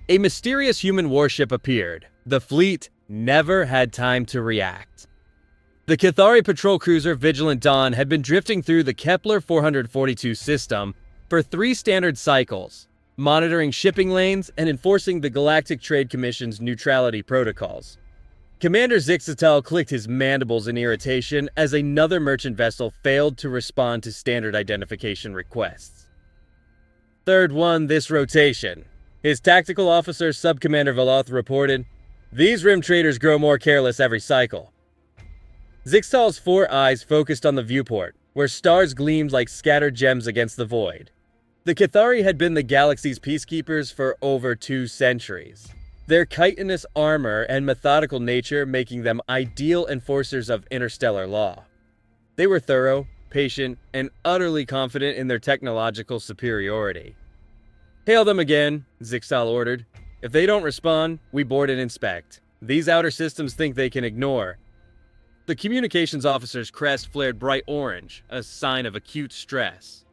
A mysterious human warship appeared. The fleet never had time to react. The Cathari patrol cruiser Vigilant Dawn had been drifting through the Kepler 442 system for 3 standard cycles, monitoring shipping lanes and enforcing the Galactic Trade Commission's neutrality protocols. Commander Zixatal clicked his mandibles in irritation as another merchant vessel failed to respond to standard identification requests. Third one this rotation. His tactical officer, Subcommander Veloth, reported, "These rim traders grow more careless every cycle." Zixatal's 4 eyes focused on the viewport, where stars gleamed like scattered gems against the void. The Cathari had been the galaxy's peacekeepers for over 2 centuries. Their chitinous armor and methodical nature making them ideal enforcers of interstellar law. They were thorough, patient, and utterly confident in their technological superiority. "Hail them again," Zixatal ordered. "If they don't respond, we board and inspect. These outer systems think they can ignore." The communications officer's crest flared bright orange, a sign of acute stress.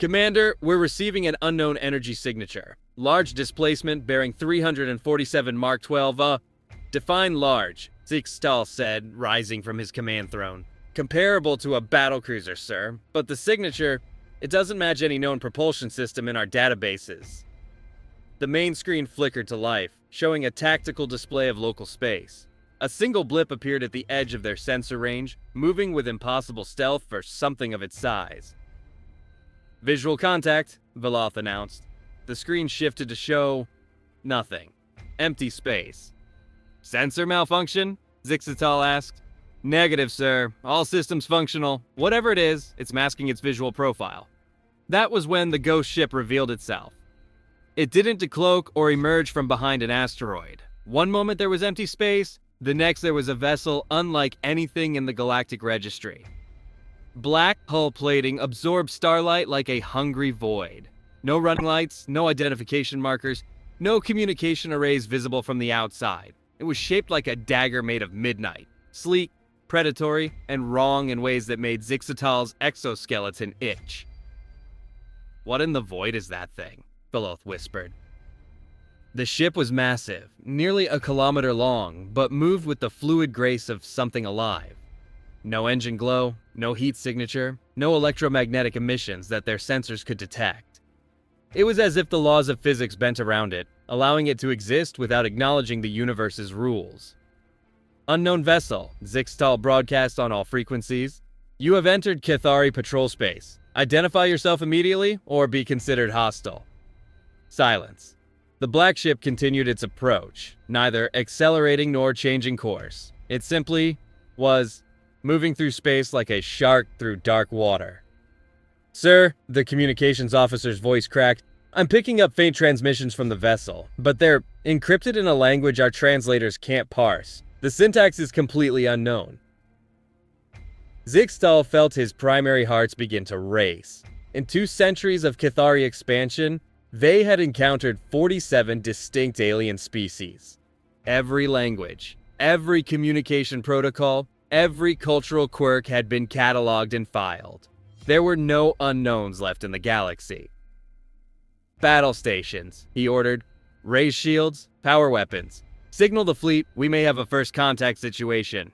"Commander, we're receiving an unknown energy signature. Large displacement bearing 347 Mark 12, define large," Zixatal said, rising from his command throne. "Comparable to a battlecruiser, sir, but the signature, it doesn't match any known propulsion system in our databases." The main screen flickered to life, showing a tactical display of local space. A single blip appeared at the edge of their sensor range, moving with impossible stealth for something of its size. "Visual contact," Veloth announced. The screen shifted to show nothing. Empty space. "Sensor malfunction?" Zixatal asked. "Negative, sir. All systems functional. Whatever it is, it's masking its visual profile." That was when the ghost ship revealed itself. It didn't decloak or emerge from behind an asteroid. One moment there was empty space, the next there was a vessel unlike anything in the Galactic Registry. Black hull plating absorbed starlight like a hungry void. No running lights, no identification markers, no communication arrays visible from the outside. It was shaped like a dagger made of midnight, sleek, predatory, and wrong in ways that made Zixatal's exoskeleton itch. "What in the void is that thing?" Veloth whispered. The ship was massive, nearly a kilometer long, but moved with the fluid grace of something alive. No engine glow, no heat signature, no electromagnetic emissions that their sensors could detect. It was as if the laws of physics bent around it, allowing it to exist without acknowledging the universe's rules. "Unknown vessel," Zixatal broadcast on all frequencies. "You have entered Cathari patrol space. Identify yourself immediately or be considered hostile." Silence. The black ship continued its approach, neither accelerating nor changing course. It simply was moving through space like a shark through dark water. "Sir," the communications officer's voice cracked, "I'm picking up faint transmissions from the vessel, but they're encrypted in a language our translators can't parse. The syntax is completely unknown." Zixatal felt his primary hearts begin to race. In 2 centuries of Cathari expansion, they had encountered 47 distinct alien species. Every language, every communication protocol, every cultural quirk had been cataloged and filed. There were no unknowns left in the galaxy. "Battle stations," he ordered. "Raise shields, power weapons. Signal the fleet, we may have a first contact situation."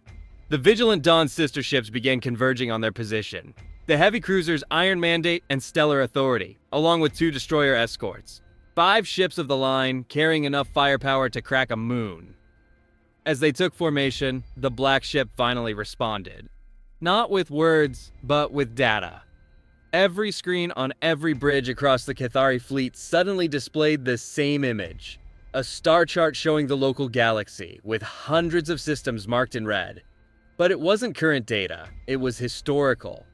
The Vigilant Dawn sister ships began converging on their position. The heavy cruisers Iron Mandate and Stellar Authority, along with 2 destroyer escorts. 5 ships of the line, carrying enough firepower to crack a moon. As they took formation, the black ship finally responded. Not with words, but with data. Every screen on every bridge across the Cathari fleet suddenly displayed the same image. A star chart showing the local galaxy, with hundreds of systems marked in red. But it wasn't current data, it was historical.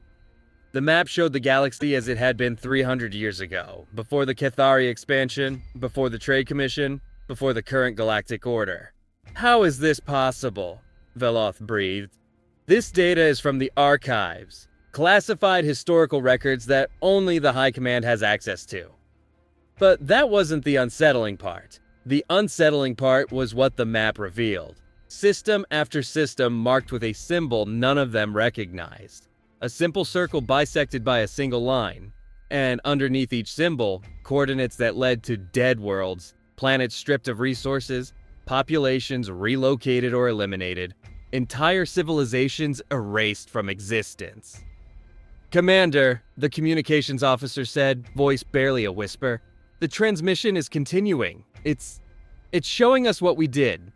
The map showed the galaxy as it had been 300 years ago, before the Cathari expansion, before the Trade Commission, before the current galactic order. "How is this possible?" Veloth breathed. "This data is from the archives, classified historical records that only the High Command has access to." But that wasn't the unsettling part. The unsettling part was what the map revealed. System after system marked with a symbol none of them recognized. A simple circle bisected by a single line, and underneath each symbol, coordinates that led to dead worlds Planets stripped of resources, populations relocated or eliminated, entire civilizations erased from existence. "Commander," the communications officer said, voice barely a whisper, "the transmission is continuing. It's showing us what we did."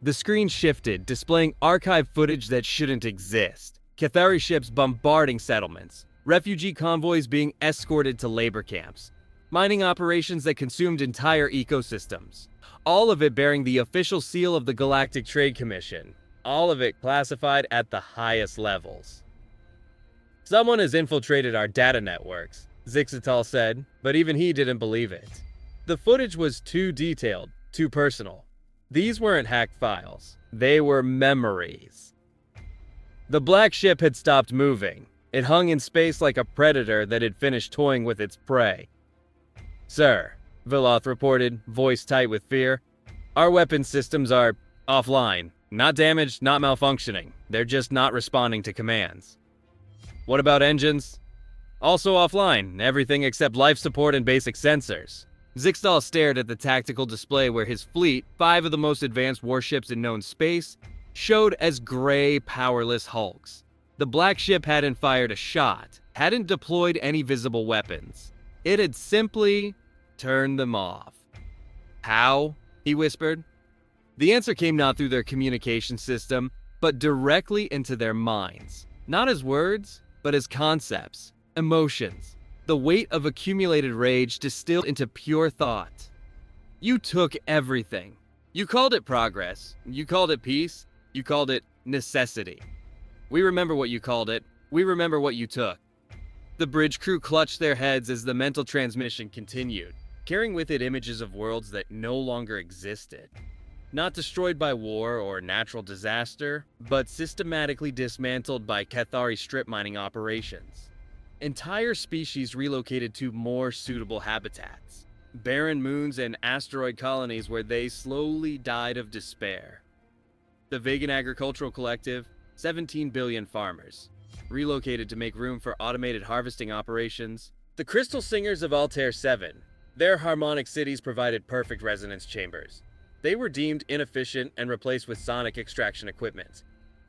The screen shifted, displaying archive footage that shouldn't exist. Cathari ships bombarding settlements, refugee convoys being escorted to labor camps, mining operations that consumed entire ecosystems. All of it bearing the official seal of the Galactic Trade Commission. All of it classified at the highest levels. "Someone has infiltrated our data networks," Zixatal said, but even he didn't believe it. The footage was too detailed, too personal. These weren't hacked files. They were memories. The black ship had stopped moving. It hung in space like a predator that had finished toying with its prey. "Sir," Veloth reported, voice tight with fear, "our weapon systems are offline. Not damaged, not malfunctioning. They're just not responding to commands." "What about engines?" "Also offline, everything except life support and basic sensors." Zixtal stared at the tactical display where his fleet, 5 of the most advanced warships in known space, showed as gray, powerless hulks. The black ship hadn't fired a shot, hadn't deployed any visible weapons. It had simply turned them off. "How?" he whispered. The answer came not through their communication system, but directly into their minds. Not as words, but as concepts, emotions. The weight of accumulated rage distilled into pure thought. "You took everything. You called it progress. You called it peace. You called it necessity. We remember what you called it. We remember what you took." The bridge crew clutched their heads as the mental transmission continued, carrying with it images of worlds that no longer existed. Not destroyed by war or natural disaster, but systematically dismantled by Cathari strip mining operations. Entire species relocated to more suitable habitats. Barren moons and asteroid colonies where they slowly died of despair. The Vegan Agricultural Collective, 17 billion farmers, relocated to make room for automated harvesting operations. The Crystal Singers of Altair 7, their harmonic cities provided perfect resonance chambers. They were deemed inefficient and replaced with sonic extraction equipment.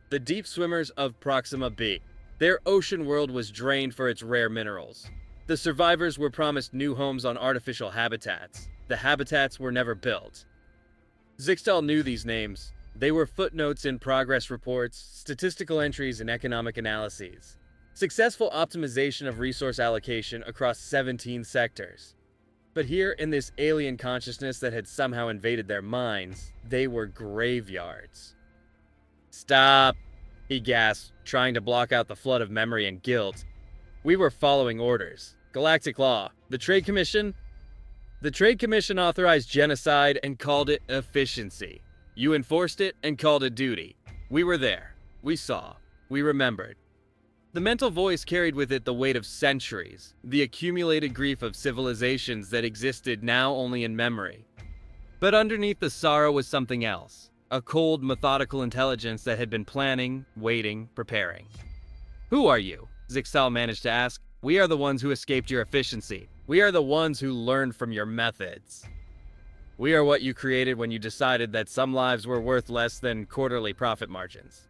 The Deep Swimmers of Proxima B, their ocean world was drained for its rare minerals. The survivors were promised new homes on artificial habitats. The habitats were never built. Zixtal knew these names. They were footnotes in progress reports, statistical entries in economic analyses. Successful optimization of resource allocation across 17 sectors. But here, in this alien consciousness that had somehow invaded their minds, they were graveyards. "Stop," he gasped, trying to block out the flood of memory and guilt. "We were following orders. Galactic law. The Trade Commission authorized genocide and called it efficiency. You enforced it and called it duty. We were there. We saw. We remembered." The mental voice carried with it the weight of centuries, the accumulated grief of civilizations that existed now only in memory. But underneath the sorrow was something else, a cold, methodical intelligence that had been planning, waiting, preparing. "Who are you?" Zixtal managed to ask. "We are the ones who escaped your efficiency. We are the ones who learned from your methods. We are what you created when you decided that some lives were worth less than quarterly profit margins."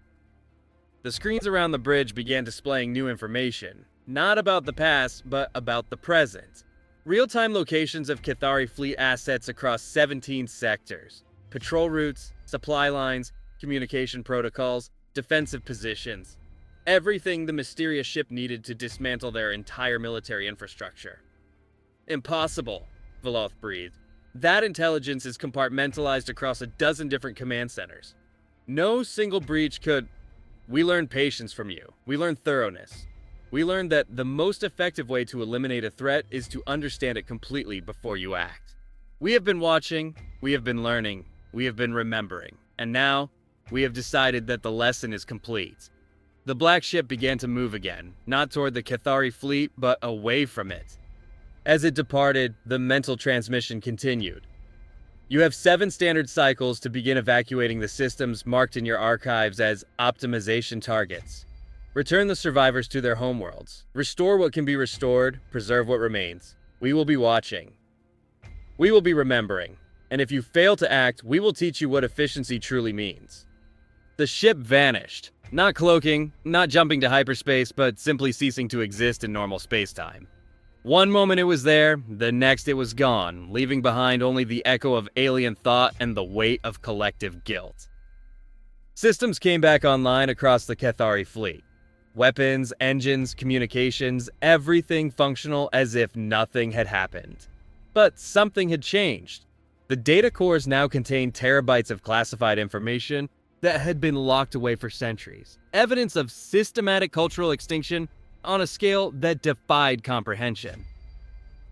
The screens around the bridge began displaying new information, not about the past, but about the present. Real-time locations of Cathari fleet assets across 17 sectors. Patrol routes, supply lines, communication protocols, defensive positions. Everything the mysterious ship needed to dismantle their entire military infrastructure. "Impossible," Veloth breathed. "That intelligence is compartmentalized across a dozen different command centers. No single breach could..." "We learned patience from you. We learned thoroughness. We learned that the most effective way to eliminate a threat is to understand it completely before you act. We have been watching, we have been learning, we have been remembering, and now we have decided that the lesson is complete." The black ship began to move again, not toward the Cathari fleet, but away from it. As it departed, the mental transmission continued. "You have 7 standard cycles to begin evacuating the systems marked in your archives as optimization targets. Return the survivors to their homeworlds. Restore what can be restored, preserve what remains. We will be watching. We will be remembering. and if you fail to act, we will teach you what efficiency truly means." The ship vanished, not cloaking, not jumping to hyperspace, but simply ceasing to exist in normal spacetime. One moment it was there, the next it was gone, leaving behind only the echo of alien thought and the weight of collective guilt. Systems came back online across the Cathari fleet. Weapons, engines, communications, everything functional as if nothing had happened. But something had changed. The data cores now contained terabytes of classified information that had been locked away for centuries. Evidence of systematic cultural extinction on a scale that defied comprehension.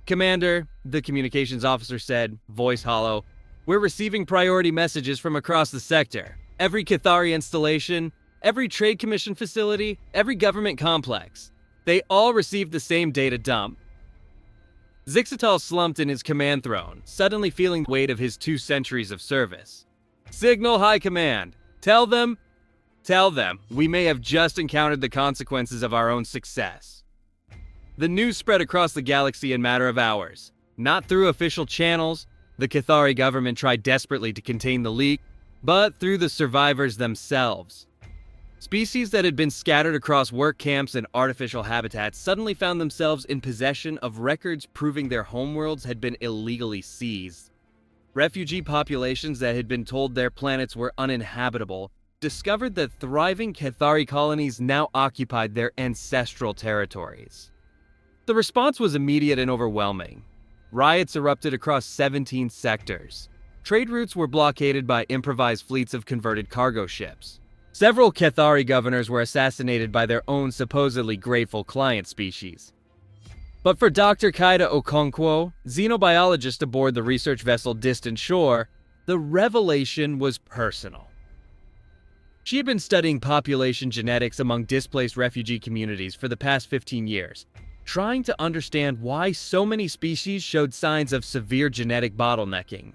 "Commander," the communications officer said, voice hollow, "we're receiving priority messages from across the sector. Every Cathari installation, every trade commission facility, every government complex. They all received the same data dump." Zixatal slumped in his command throne, suddenly feeling the weight of his 2 centuries of service. "Signal High Command. Tell them, we may have just encountered the consequences of our own success." The news spread across the galaxy in a matter of hours. Not through official channels, the Cathari government tried desperately to contain the leak, but through the survivors themselves. Species that had been scattered across work camps and artificial habitats suddenly found themselves in possession of records proving their homeworlds had been illegally seized. Refugee populations that had been told their planets were uninhabitable discovered that thriving Cathari colonies now occupied their ancestral territories. The response was immediate and overwhelming. Riots erupted across 17 sectors. Trade routes were blockaded by improvised fleets of converted cargo ships. Several Cathari governors were assassinated by their own supposedly grateful client species. But for Dr. Kaida Okonkwo, xenobiologist aboard the research vessel Distant Shore, the revelation was personal. She had been studying population genetics among displaced refugee communities for the past 15 years, trying to understand why so many species showed signs of severe genetic bottlenecking.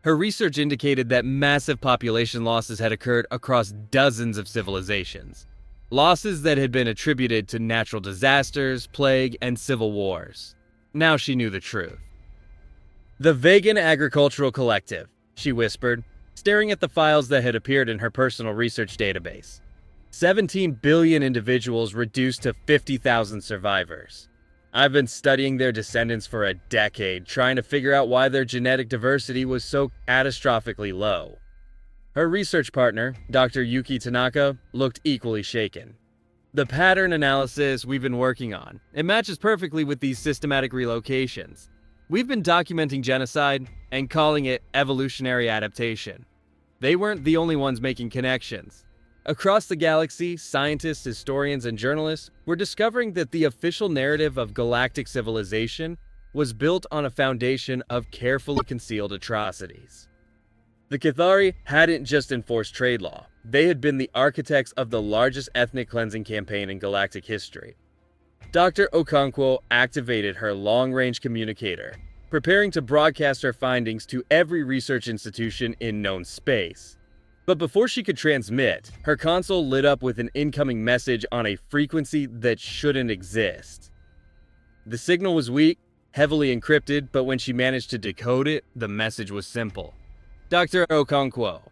Her research indicated that massive population losses had occurred across dozens of civilizations. Losses that had been attributed to natural disasters, plague, and civil wars. Now she knew the truth. "The Vegan Agricultural Collective," she whispered, staring at the files that had appeared in her personal research database. 17 billion individuals reduced to 50,000 survivors. I've been studying their descendants for a decade, trying to figure out why their genetic diversity was so catastrophically low. Her research partner, Dr. Yuki Tanaka, looked equally shaken. "The pattern analysis we've been working on, it matches perfectly with these systematic relocations. We've been documenting genocide and calling it evolutionary adaptation. They weren't the only ones making connections. Across the galaxy, scientists, historians, and journalists were discovering that the official narrative of galactic civilization was built on a foundation of carefully concealed atrocities. The Cathari hadn't just enforced trade law, they had been the architects of the largest ethnic cleansing campaign in galactic history. Dr. Okonkwo activated her long-range communicator, preparing to broadcast her findings to every research institution in known space. But before she could transmit, her console lit up with an incoming message on a frequency that shouldn't exist. The signal was weak, heavily encrypted, but when she managed to decode it, the message was simple. "Dr. Okonkwo,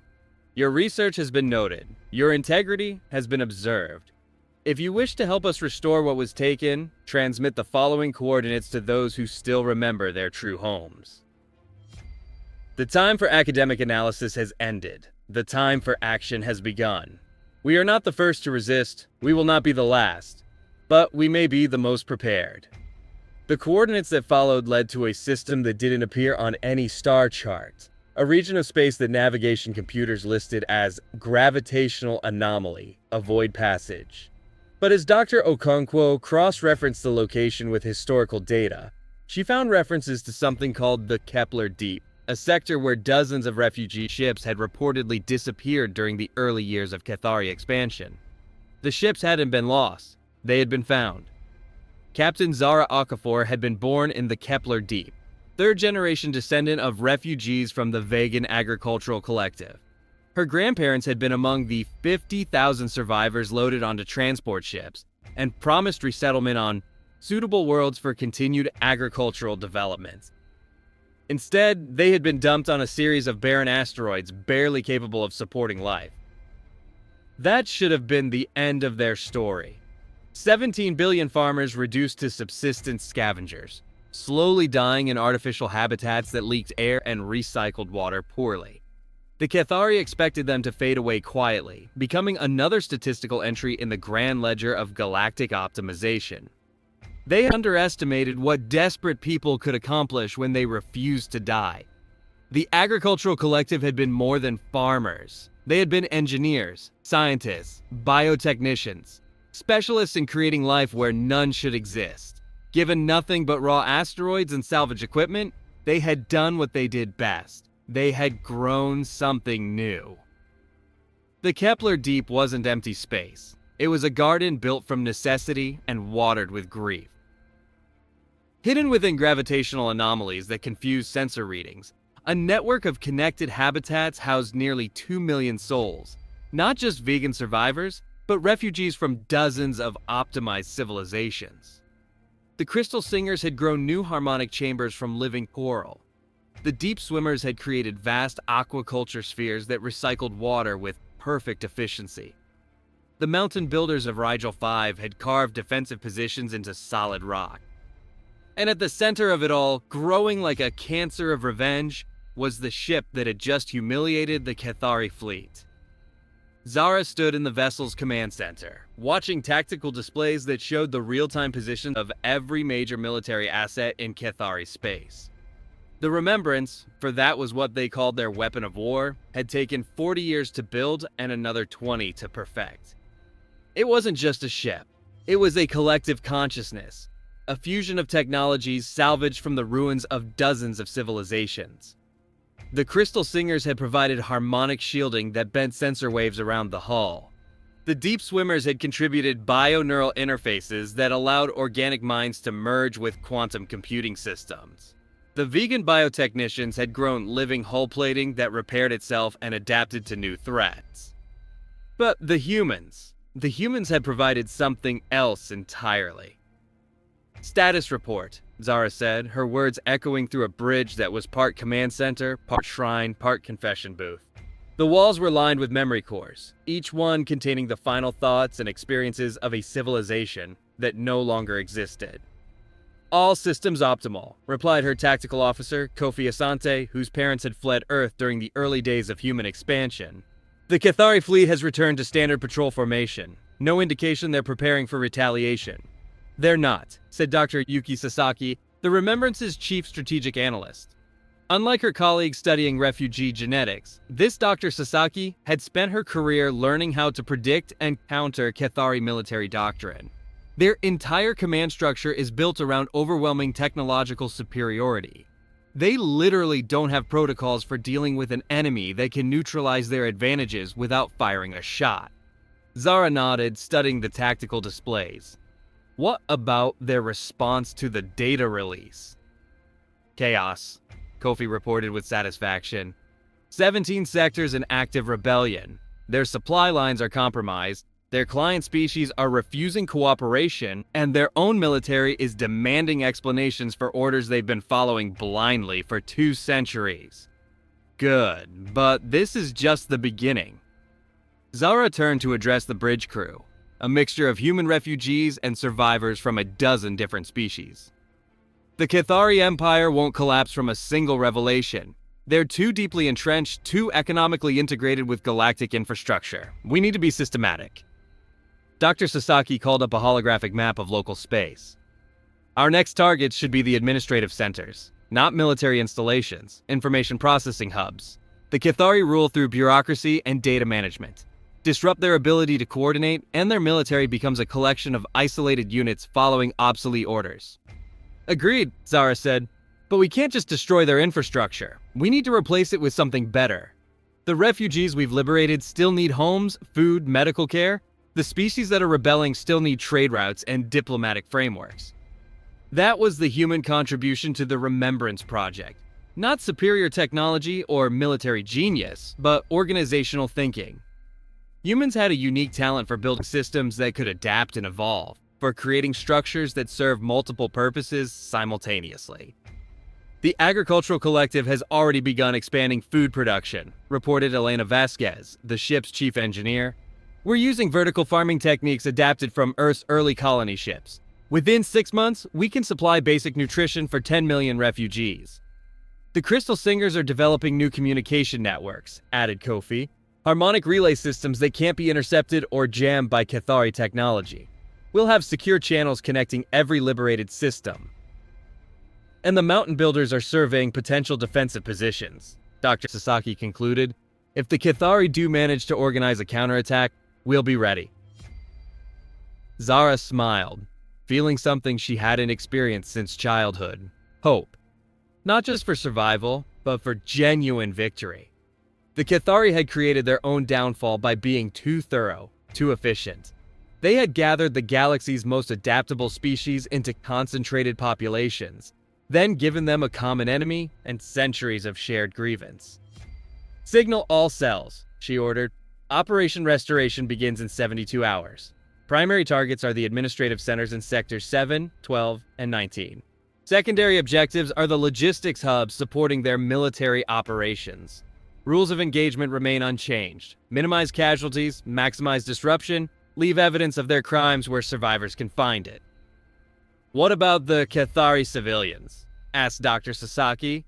your research has been noted. Your integrity has been observed. If you wish to help us restore what was taken, transmit the following coordinates to those who still remember their true homes." The time for academic analysis has ended. The time for action has begun. We are not the first to resist, we will not be the last, but we may be the most prepared. The coordinates that followed led to a system that didn't appear on any star chart, a region of space that navigation computers listed as gravitational anomaly, avoid passage. But as Dr. Okonkwo cross-referenced the location with historical data, she found references to something called the Kepler Deep, a sector where dozens of refugee ships had reportedly disappeared during the early years of Cathari expansion. The ships hadn't been lost, they had been found. Captain Zara Okafor had been born in the Kepler Deep, third-generation descendant of refugees from the Vegan Agricultural Collective. Her grandparents had been among the 50,000 survivors loaded onto transport ships and promised resettlement on suitable worlds for continued agricultural development. Instead, they had been dumped on a series of barren asteroids barely capable of supporting life. That should have been the end of their story. 17 billion farmers reduced to subsistence scavengers, slowly dying in artificial habitats that leaked air and recycled water poorly. The Cathari expected them to fade away quietly, becoming another statistical entry in the grand ledger of galactic optimization. They underestimated what desperate people could accomplish when they refused to die. The agricultural collective had been more than farmers. They had been engineers, scientists, biotechnicians, specialists in creating life where none should exist. Given nothing but raw asteroids and salvage equipment, they had done what they did best. They had grown something new. The Kepler Deep wasn't empty space. It was a garden built from necessity and watered with grief. Hidden within gravitational anomalies that confuse sensor readings, a network of connected habitats housed nearly 2 million souls, not just vegan survivors, but refugees from dozens of optimized civilizations. The crystal singers had grown new harmonic chambers from living coral. The deep swimmers had created vast aquaculture spheres that recycled water with perfect efficiency. The mountain builders of Rigel 5 had carved defensive positions into solid rock. And at the center of it all, growing like a cancer of revenge, was the ship that had just humiliated the Cathari fleet. Zara stood in the vessel's command center, watching tactical displays that showed the real-time position of every major military asset in Cathari space. The Remembrance, for that was what they called their weapon of war, had taken 40 years to build and another 20 to perfect. It wasn't just a ship. It was a collective consciousness, a fusion of technologies salvaged from the ruins of dozens of civilizations. The crystal singers had provided harmonic shielding that bent sensor waves around the hull. The deep swimmers had contributed bioneural interfaces that allowed organic minds to merge with quantum computing systems. The vegan biotechnicians had grown living hull plating that repaired itself and adapted to new threats. But the humans had provided something else entirely. "Status report," Zara said, her words echoing through a bridge that was part command center, part shrine, part confession booth. The walls were lined with memory cores, each one containing the final thoughts and experiences of a civilization that no longer existed. "All systems optimal," replied her tactical officer, Kofi Asante, whose parents had fled Earth during the early days of human expansion. "The Cathari fleet has returned to standard patrol formation. No indication they're preparing for retaliation." "They're not," said Dr. Yuki Sasaki, the Remembrance's chief strategic analyst. Unlike her colleagues studying refugee genetics, this Dr. Sasaki had spent her career learning how to predict and counter Cathari military doctrine. Their entire command structure is built around overwhelming technological superiority. They literally don't have protocols for dealing with an enemy that can neutralize their advantages without firing a shot. Zara nodded, studying the tactical displays. What about their response to the data release? "Chaos," Kofi reported with satisfaction. 17 sectors in active rebellion. Their supply lines are compromised, their client species are refusing cooperation, and their own military is demanding explanations for orders they've been following blindly for 2 centuries. Good, but this is just the beginning. Zara turned to address the bridge crew, a mixture of human refugees and survivors from a dozen different species. "The Cathari Empire won't collapse from a single revelation. They're too deeply entrenched, too economically integrated with galactic infrastructure. We need to be systematic." Dr. Sasaki called up a holographic map of local space. "Our next targets should be the administrative centers, not military installations, information processing hubs. The Cathari rule through bureaucracy and data management. Disrupt their ability to coordinate, and their military becomes a collection of isolated units following obsolete orders." "Agreed," Zara said, "but we can't just destroy their infrastructure. We need to replace it with something better. The refugees we've liberated still need homes, food, medical care. The species that are rebelling still need trade routes and diplomatic frameworks." That was the human contribution to the Remembrance Project. Not superior technology or military genius, but organizational thinking. Humans had a unique talent for building systems that could adapt and evolve, for creating structures that serve multiple purposes simultaneously. The agricultural collective has already begun expanding food production, reported Elena Vasquez, the ship's chief engineer. We're using vertical farming techniques adapted from Earth's early colony ships. Within 6 months, we can supply basic nutrition for 10 million refugees. The Crystal Singers are developing new communication networks, added Kofi. Harmonic relay systems that can't be intercepted or jammed by Cathari technology. We'll have secure channels connecting every liberated system. And the mountain builders are surveying potential defensive positions, Dr. Sasaki concluded. If the Cathari do manage to organize a counterattack, we'll be ready. Zara smiled, feeling something she hadn't experienced since childhood. Hope. Not just for survival, but for genuine victory. The Cathari had created their own downfall by being too thorough, too efficient. They had gathered the galaxy's most adaptable species into concentrated populations, then given them a common enemy and centuries of shared grievance. Signal all cells, she ordered. Operation Restoration begins in 72 hours. Primary targets are the administrative centers in Sectors 7, 12, and 19. Secondary objectives are the logistics hubs supporting their military operations. Rules of engagement remain unchanged. Minimize casualties, maximize disruption, leave evidence of their crimes where survivors can find it. What about the Cathari civilians? Asked Dr. Sasaki.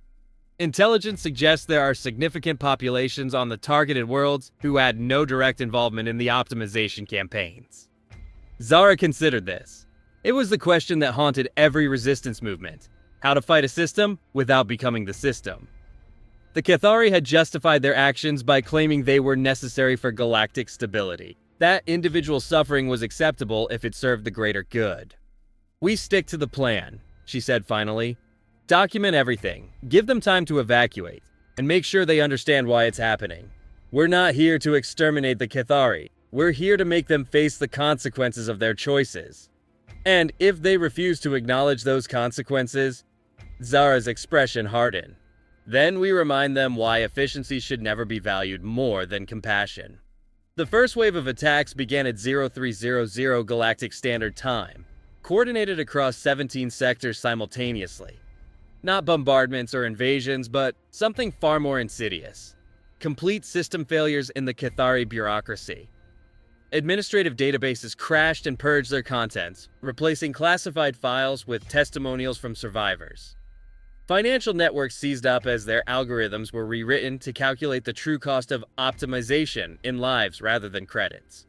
Intelligence suggests there are significant populations on the targeted worlds who had no direct involvement in the optimization campaigns. Zara considered this. It was the question that haunted every resistance movement. How to fight a system without becoming the system. The Cathari had justified their actions by claiming they were necessary for galactic stability. That individual suffering was acceptable if it served the greater good. We stick to the plan, she said finally. Document everything, give them time to evacuate, and make sure they understand why it's happening. We're not here to exterminate the Cathari. We're here to make them face the consequences of their choices. And if they refuse to acknowledge those consequences, Zara's expression hardened. Then we remind them why efficiency should never be valued more than compassion. The first wave of attacks began at 0300 Galactic Standard Time, coordinated across 17 sectors simultaneously. Not bombardments or invasions, but something far more insidious. Complete system failures in the Cathari bureaucracy. Administrative databases crashed and purged their contents, replacing classified files with testimonials from survivors. Financial networks seized up as their algorithms were rewritten to calculate the true cost of optimization in lives rather than credits.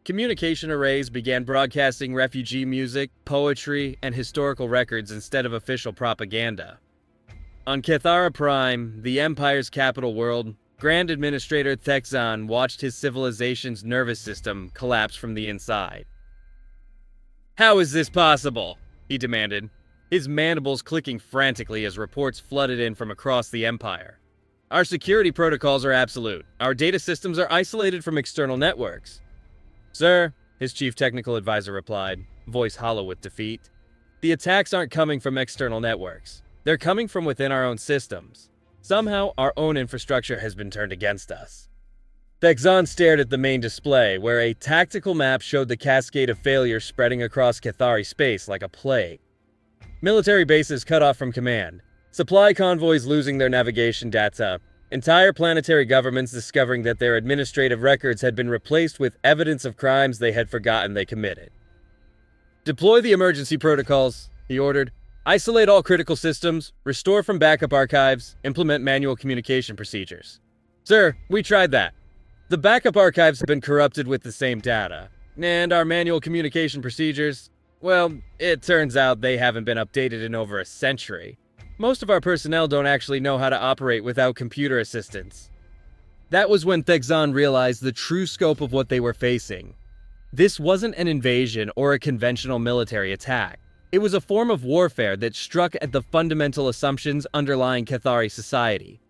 Communication arrays began broadcasting refugee music, poetry, and historical records instead of official propaganda. On Cathara Prime, the Empire's capital world, Grand Administrator Thexan watched his civilization's nervous system collapse from the inside. "How is this possible?" he demanded, his mandibles clicking frantically as reports flooded in from across the Empire. "Our security protocols are absolute. Our data systems are isolated from external networks." "Sir," his chief technical advisor replied, voice hollow with defeat, "the attacks aren't coming from external networks. They're coming from within our own systems. Somehow, our own infrastructure has been turned against us." Thexan stared at the main display, where a tactical map showed the cascade of failures spreading across Cathari space like a plague. Military bases cut off from command, supply convoys losing their navigation data, entire planetary governments discovering that their administrative records had been replaced with evidence of crimes they had forgotten they committed. "Deploy the emergency protocols," he ordered. "Isolate all critical systems, restore from backup archives, implement manual communication procedures." "Sir, we tried that. The backup archives have been corrupted with the same data. And our manual communication procedures, well, it turns out they haven't been updated in over a century. Most of our personnel don't actually know how to operate without computer assistance." That was when Thexan realized the true scope of what they were facing. This wasn't an invasion or a conventional military attack. It was a form of warfare that struck at the fundamental assumptions underlying Cathari society.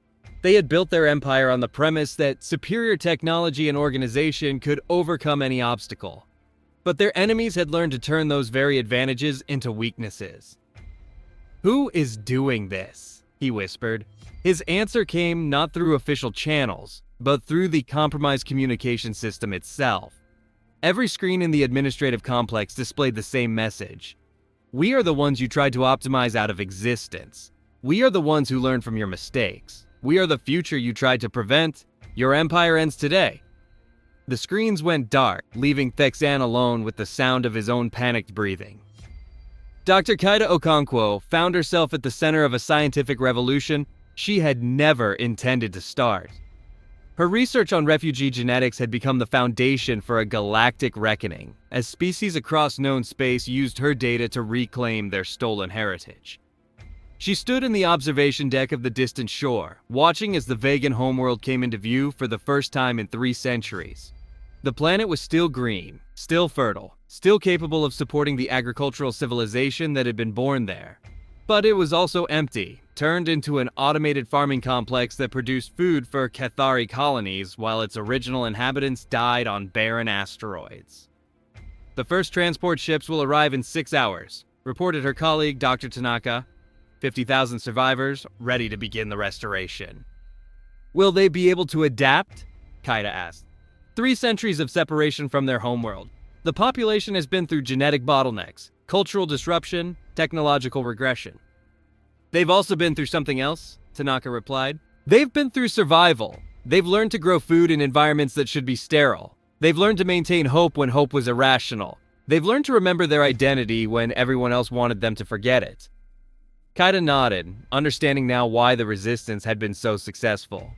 They had built their empire on the premise that superior technology and organization could overcome any obstacle. But their enemies had learned to turn those very advantages into weaknesses. "Who is doing this?" he whispered. His answer came not through official channels, but through the compromised communication system itself. Every screen in the administrative complex displayed the same message. "We are the ones you tried to optimize out of existence. We are the ones who learn from your mistakes. We are the future you tried to prevent. Your empire ends today." The screens went dark, leaving Thexan alone with the sound of his own panicked breathing. Dr. Kaida Okonkwo found herself at the center of a scientific revolution she had never intended to start. Her research on refugee genetics had become the foundation for a galactic reckoning, as species across known space used her data to reclaim their stolen heritage. She stood in the observation deck of the distant shore, watching as the Vegan homeworld came into view for the first time in 3 centuries. The planet was still green, still fertile, still capable of supporting the agricultural civilization that had been born there. But it was also empty, turned into an automated farming complex that produced food for Cathari colonies while its original inhabitants died on barren asteroids. "The first transport ships will arrive in 6 hours," reported her colleague Dr. Tanaka. 50,000 survivors, ready to begin the restoration. "Will they be able to adapt?" Kaida asked. 3 centuries of separation from their homeworld. The population has been through genetic bottlenecks, cultural disruption, technological regression. "They've also been through something else," Tanaka replied. "They've been through survival. They've learned to grow food in environments that should be sterile. They've learned to maintain hope when hope was irrational. They've learned to remember their identity when everyone else wanted them to forget it." Kaida nodded, understanding now why the resistance had been so successful.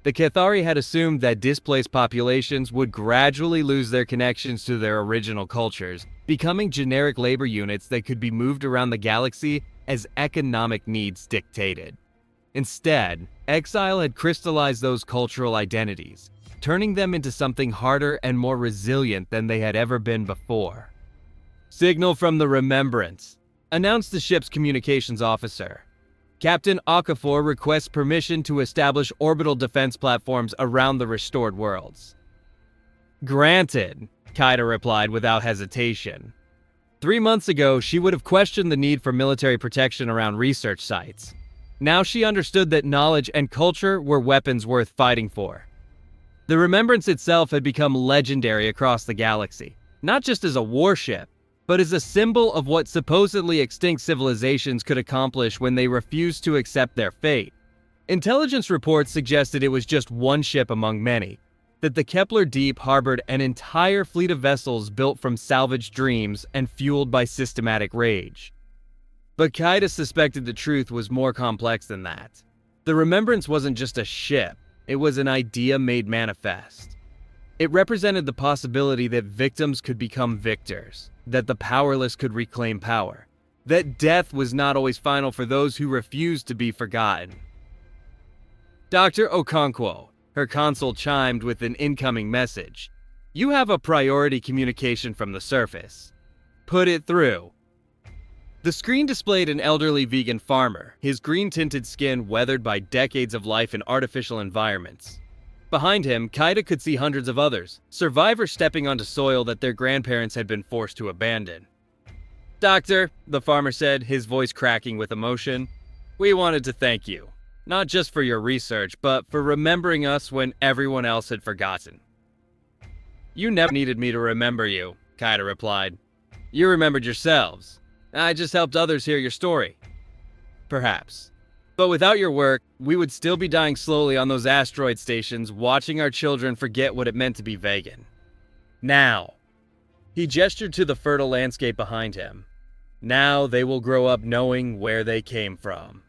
The Cathari had assumed that displaced populations would gradually lose their connections to their original cultures, becoming generic labor units that could be moved around the galaxy as economic needs dictated. Instead, exile had crystallized those cultural identities, turning them into something harder and more resilient than they had ever been before. "Signal from the Remembrance," announced the ship's communications officer. "Captain Okafor requests permission to establish orbital defense platforms around the restored worlds." "Granted," Kaida replied without hesitation. 3 months ago, she would have questioned the need for military protection around research sites. Now she understood that knowledge and culture were weapons worth fighting for. The Remembrance itself had become legendary across the galaxy, not just as a warship, but as a symbol of what supposedly extinct civilizations could accomplish when they refused to accept their fate. Intelligence reports suggested it was just one ship among many, that the Kepler Deep harbored an entire fleet of vessels built from salvaged dreams and fueled by systematic rage. But Kaida suspected the truth was more complex than that. The Remembrance wasn't just a ship, it was an idea made manifest. It represented the possibility that victims could become victors, that the powerless could reclaim power, that death was not always final for those who refused to be forgotten. "Dr. Okonkwo," her console chimed with an incoming message. "You have a priority communication from the surface. Put it through." The screen displayed an elderly vegan farmer, his green-tinted skin weathered by decades of life in artificial environments. Behind him, Kaida could see hundreds of others, survivors stepping onto soil that their grandparents had been forced to abandon. "Doctor," the farmer said, his voice cracking with emotion, "we wanted to thank you, not just for your research, but for remembering us when everyone else had forgotten." "You never needed me to remember you," Kaida replied. "You remembered yourselves. I just helped others hear your story." "Perhaps. But without your work, we would still be dying slowly on those asteroid stations, watching our children forget what it meant to be vegan. Now." He gestured to the fertile landscape behind him. "Now they will grow up knowing where they came from."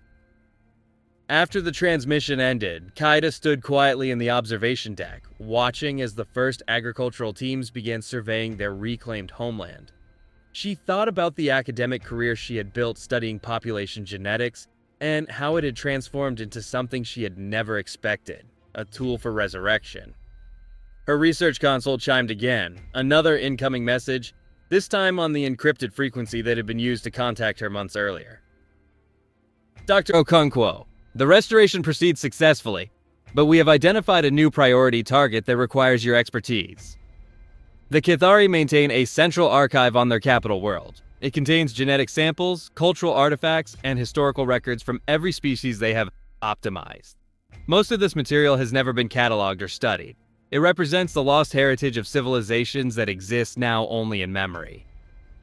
After the transmission ended, Kaida stood quietly in the observation deck, watching as the first agricultural teams began surveying their reclaimed homeland. She thought about the academic career she had built studying population genetics, and how it had transformed into something she had never expected, a tool for resurrection. Her research console chimed again, another incoming message, this time on the encrypted frequency that had been used to contact her months earlier. "Dr. Okonkwo, the restoration proceeds successfully, but we have identified a new priority target that requires your expertise. The Cathari maintain a central archive on their capital world. It contains genetic samples, cultural artifacts, and historical records from every species they have optimized. Most of this material has never been cataloged or studied. It represents the lost heritage of civilizations that exist now only in memory.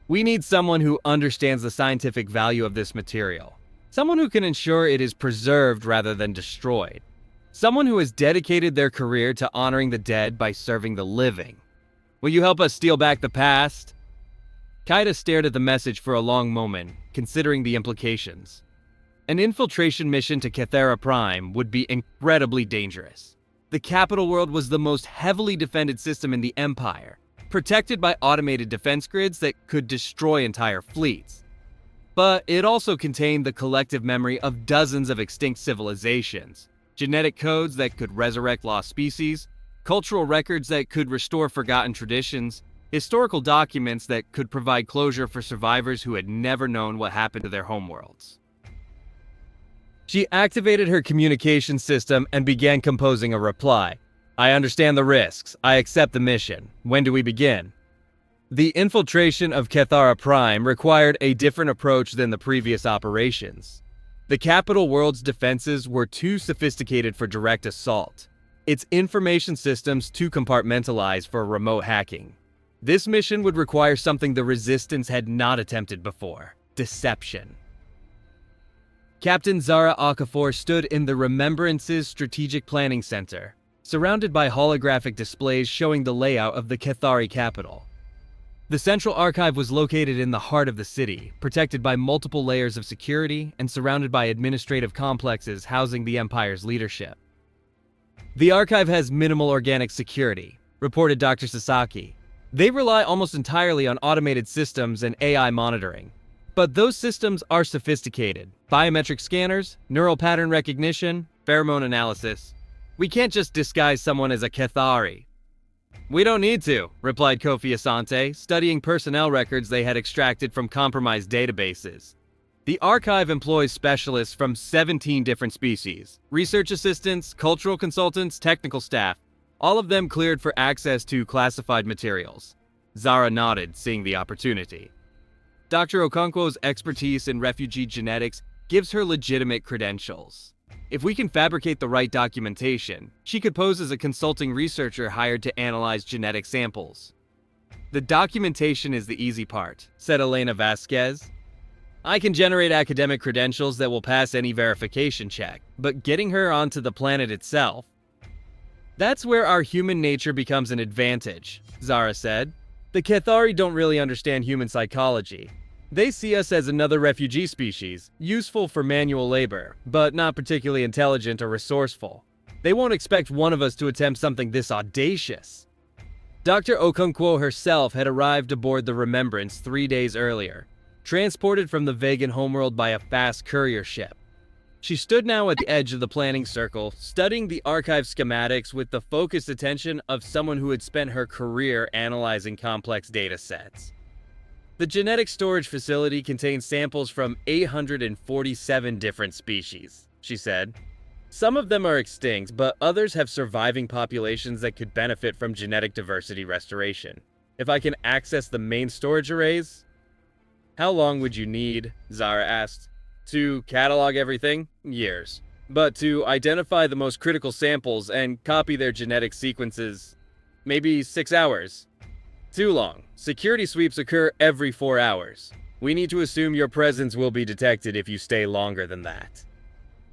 We need someone who understands the scientific value of this material. Someone who can ensure it is preserved rather than destroyed. Someone who has dedicated their career to honoring the dead by serving the living. Will you help us steal back the past? Kaida stared at the message for a long moment, considering the implications. An infiltration mission to Kethera Prime would be incredibly dangerous. The capital world was the most heavily defended system in the Empire, protected by automated defense grids that could destroy entire fleets. But it also contained the collective memory of dozens of extinct civilizations, genetic codes that could resurrect lost species, cultural records that could restore forgotten traditions, historical documents that could provide closure for survivors who had never known what happened to their homeworlds. She activated her communication system and began composing a reply. I understand the risks. I accept the mission. When do we begin? The infiltration of Kethera Prime required a different approach than the previous operations. The capital world's defenses were too sophisticated for direct assault. Its information systems too compartmentalized for remote hacking. This mission would require something the Resistance had not attempted before: deception. Captain Zara Okafor stood in the Remembrance's Strategic Planning Center, surrounded by holographic displays showing the layout of the Kethari capital. The central archive was located in the heart of the city, protected by multiple layers of security and surrounded by administrative complexes housing the Empire's leadership. The archive has minimal organic security, reported Dr. Sasaki. They rely almost entirely on automated systems and AI monitoring. But those systems are sophisticated. Biometric scanners, neural pattern recognition, pheromone analysis. We can't just disguise someone as a Kethari. We don't need to, replied Kofi Asante, studying personnel records they had extracted from compromised databases. The archive employs specialists from 17 different species. Research assistants, cultural consultants, technical staff. All of them cleared for access to classified materials. Zara nodded, seeing the opportunity. Dr. Okonkwo's expertise in refugee genetics gives her legitimate credentials. If we can fabricate the right documentation, she could pose as a consulting researcher hired to analyze genetic samples. The documentation is the easy part, said Elena Vasquez. I can generate academic credentials that will pass any verification check, but getting her onto the planet itself, that's where our human nature becomes an advantage, Zara said. The Kethari don't really understand human psychology. They see us as another refugee species, useful for manual labor, but not particularly intelligent or resourceful. They won't expect one of us to attempt something this audacious. Dr. Okonkwo herself had arrived aboard the Remembrance 3 days earlier, transported from the Vegan homeworld by a fast courier ship. She stood now at the edge of the planning circle, studying the archive schematics with the focused attention of someone who had spent her career analyzing complex data sets. The genetic storage facility contains samples from 847 different species, she said. Some of them are extinct, but others have surviving populations that could benefit from genetic diversity restoration. If I can access the main storage arrays... How long would you need, Zara asked. To catalog everything? Years. But to identify the most critical samples and copy their genetic sequences? Maybe 6 hours. Too long. Security sweeps occur every 4 hours. We need to assume your presence will be detected if you stay longer than that.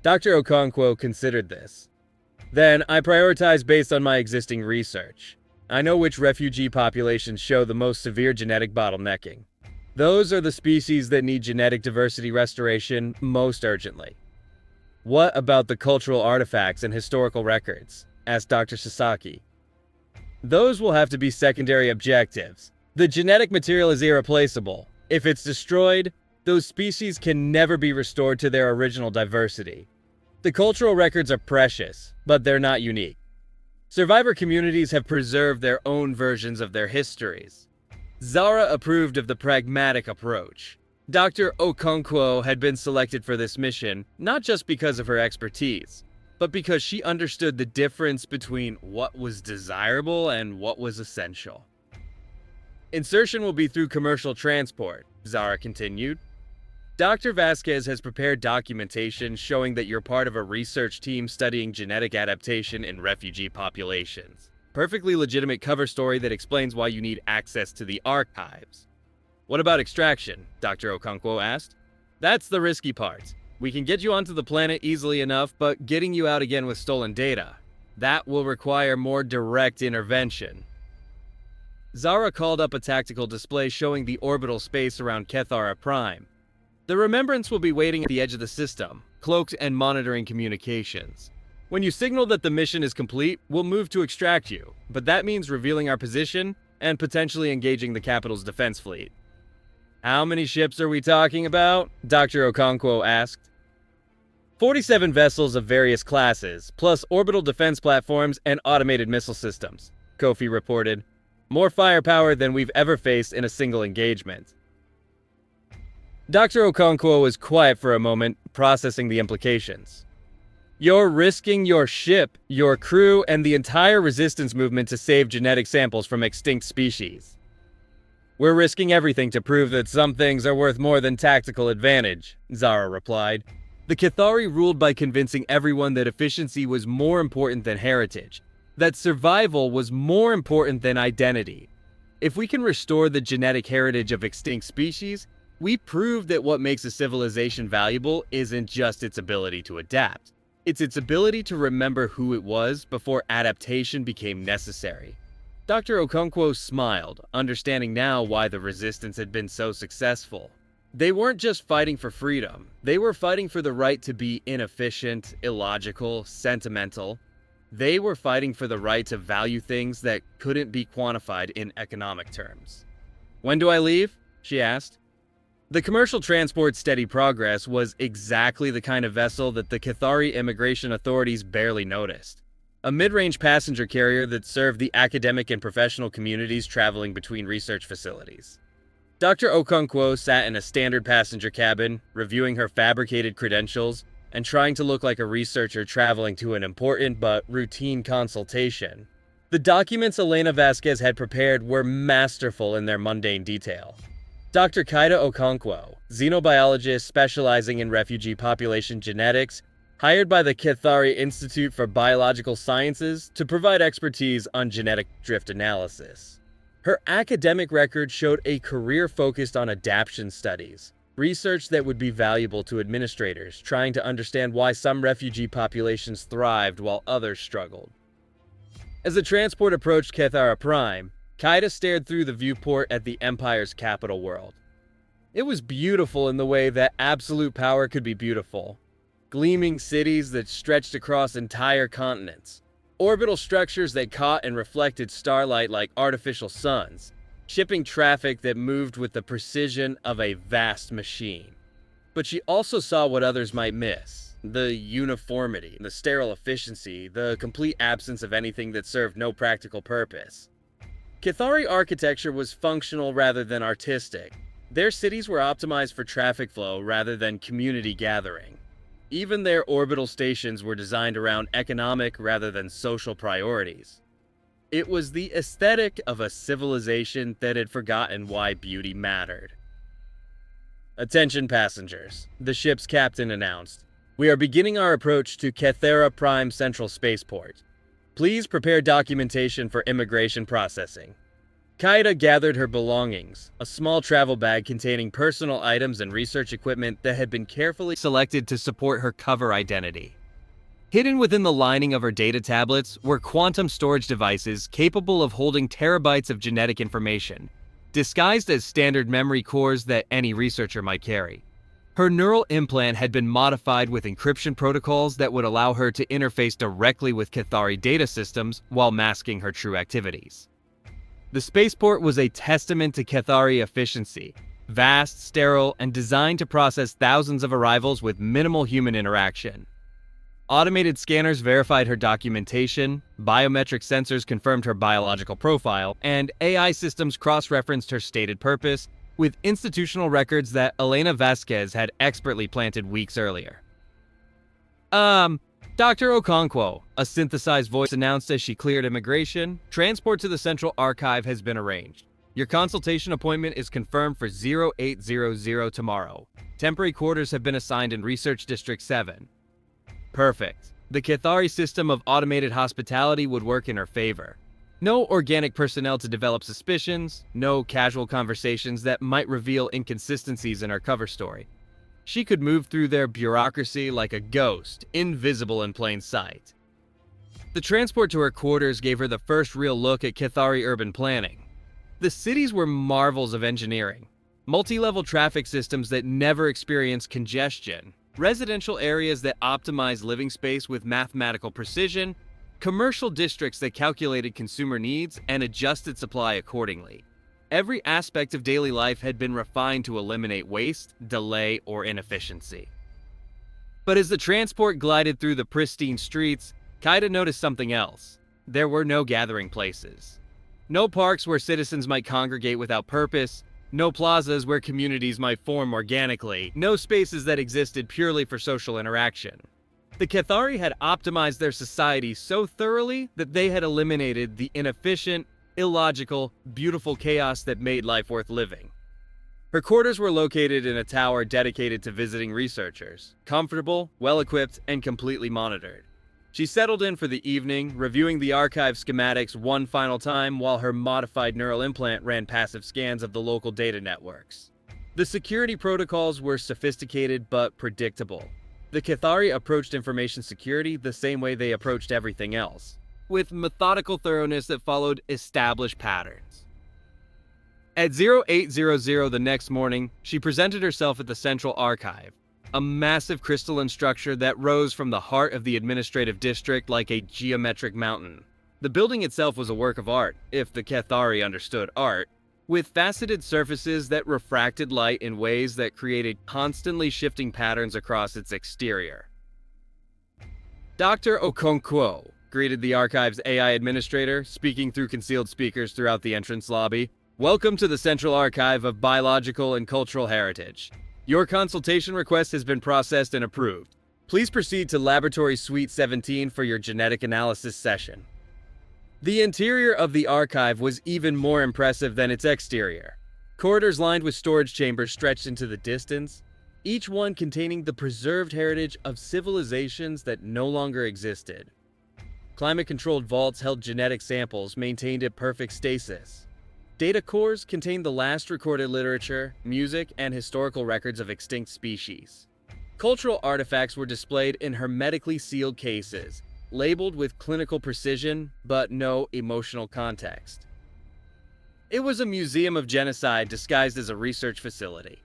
Dr. Okonkwo considered this. Then, I prioritize based on my existing research. I know which refugee populations show the most severe genetic bottlenecking. Those are the species that need genetic diversity restoration most urgently. What about the cultural artifacts and historical records? Asked Dr. Sasaki. Those will have to be secondary objectives. The genetic material is irreplaceable. If it's destroyed, those species can never be restored to their original diversity. The cultural records are precious, but they're not unique. Survivor communities have preserved their own versions of their histories. Zara approved of the pragmatic approach. Dr. Okonkwo had been selected for this mission not just because of her expertise, but because she understood the difference between what was desirable and what was essential. Insertion will be through commercial transport, Zara continued. Dr. Vasquez has prepared documentation showing that you're part of a research team studying genetic adaptation in refugee populations. Perfectly legitimate cover story that explains why you need access to the archives. What about extraction? Dr. Okonkwo asked. That's the risky part. We can get you onto the planet easily enough, but getting you out again with stolen data, that will require more direct intervention. Zara called up a tactical display showing the orbital space around Kethara Prime. The Remembrance will be waiting at the edge of the system, cloaked and monitoring communications. When you signal that the mission is complete, we'll move to extract you, but that means revealing our position and potentially engaging the capital's defense fleet. How many ships are we talking about? Dr. Okonkwo asked. 47 vessels of various classes, plus orbital defense platforms and automated missile systems, Kofi reported. More firepower than we've ever faced in a single engagement. Dr. Okonkwo was quiet for a moment, processing the implications. You're risking your ship, your crew, and the entire resistance movement to save genetic samples from extinct species. We're risking everything to prove that some things are worth more than tactical advantage, Zara replied. The Cathari ruled by convincing everyone that efficiency was more important than heritage, that survival was more important than identity. If we can restore the genetic heritage of extinct species, we prove that what makes a civilization valuable isn't just its ability to adapt. It's its ability to remember who it was before adaptation became necessary. Dr. Okonkwo smiled, understanding now why the resistance had been so successful. They weren't just fighting for freedom. They were fighting for the right to be inefficient, illogical, sentimental. They were fighting for the right to value things that couldn't be quantified in economic terms. When do I leave? She asked. The commercial transport Steady Progress was exactly the kind of vessel that the Cathari immigration authorities barely noticed. A mid-range passenger carrier that served the academic and professional communities traveling between research facilities. Dr. Okonkwo sat in a standard passenger cabin, reviewing her fabricated credentials and trying to look like a researcher traveling to an important but routine consultation. The documents Elena Vasquez had prepared were masterful in their mundane detail. Dr. Kaida Okonkwo, xenobiologist specializing in refugee population genetics, hired by the Cathari Institute for Biological Sciences to provide expertise on genetic drift analysis. Her academic record showed a career focused on adaptation studies, research that would be valuable to administrators trying to understand why some refugee populations thrived while others struggled. As the transport approached Kethara Prime, Kaida stared through the viewport at the Empire's capital world. It was beautiful in the way that absolute power could be beautiful. Gleaming cities that stretched across entire continents. Orbital structures that caught and reflected starlight like artificial suns. Shipping traffic that moved with the precision of a vast machine. But she also saw what others might miss. The uniformity, the sterile efficiency, the complete absence of anything that served no practical purpose. Cathari architecture was functional rather than artistic. Their cities were optimized for traffic flow rather than community gathering. Even their orbital stations were designed around economic rather than social priorities. It was the aesthetic of a civilization that had forgotten why beauty mattered. Attention passengers, the ship's captain announced. We are beginning our approach to Kethara Prime Central Spaceport. Please prepare documentation for immigration processing. Kaida gathered her belongings, a small travel bag containing personal items and research equipment that had been carefully selected to support her cover identity. Hidden within the lining of her data tablets were quantum storage devices capable of holding terabytes of genetic information, disguised as standard memory cores that any researcher might carry. Her neural implant had been modified with encryption protocols that would allow her to interface directly with Cathari data systems while masking her true activities. The spaceport was a testament to Cathari efficiency, vast, sterile, and designed to process thousands of arrivals with minimal human interaction. Automated scanners verified her documentation, biometric sensors confirmed her biological profile, and AI systems cross-referenced her stated purpose with institutional records that Elena Vasquez had expertly planted weeks earlier. Dr. Okonkwo, a synthesized voice announced as she cleared immigration. Transport to the Central Archive has been arranged. Your consultation appointment is confirmed for 0800 tomorrow. Temporary quarters have been assigned in Research District 7. Perfect. The Cathari system of automated hospitality would work in her favor. No organic personnel to develop suspicions, no casual conversations that might reveal inconsistencies in our cover story. She could move through their bureaucracy like a ghost, invisible in plain sight. The transport to her quarters gave her the first real look at Cathari urban planning. The cities were marvels of engineering. Multi-level traffic systems that never experienced congestion, residential areas that optimized living space with mathematical precision, commercial districts that calculated consumer needs and adjusted supply accordingly. Every aspect of daily life had been refined to eliminate waste, delay, or inefficiency. But as the transport glided through the pristine streets, Kaida noticed something else. There were no gathering places. No parks where citizens might congregate without purpose, no plazas where communities might form organically, no spaces that existed purely for social interaction. The Cathari had optimized their society so thoroughly that they had eliminated the inefficient, illogical, beautiful chaos that made life worth living. Her quarters were located in a tower dedicated to visiting researchers, comfortable, well-equipped, and completely monitored. She settled in for the evening, reviewing the archive schematics one final time while her modified neural implant ran passive scans of the local data networks. The security protocols were sophisticated but predictable. The Cathari approached information security the same way they approached everything else, with methodical thoroughness that followed established patterns. At 0800 the next morning, she presented herself at the Central Archive, a massive crystalline structure that rose from the heart of the administrative district like a geometric mountain. The building itself was a work of art, if the Cathari understood art, with faceted surfaces that refracted light in ways that created constantly shifting patterns across its exterior. Dr. Okonkwo greeted the archive's AI administrator, speaking through concealed speakers throughout the entrance lobby. Welcome to the Central Archive of Biological and Cultural Heritage. Your consultation request has been processed and approved. Please proceed to Laboratory Suite 17 for your genetic analysis session. The interior of the archive was even more impressive than its exterior. Corridors lined with storage chambers stretched into the distance, each one containing the preserved heritage of civilizations that no longer existed. Climate-controlled vaults held genetic samples maintained at perfect stasis. Data cores contained the last recorded literature, music, and historical records of extinct species. Cultural artifacts were displayed in hermetically sealed cases, labeled with clinical precision, but no emotional context. It was a museum of genocide disguised as a research facility.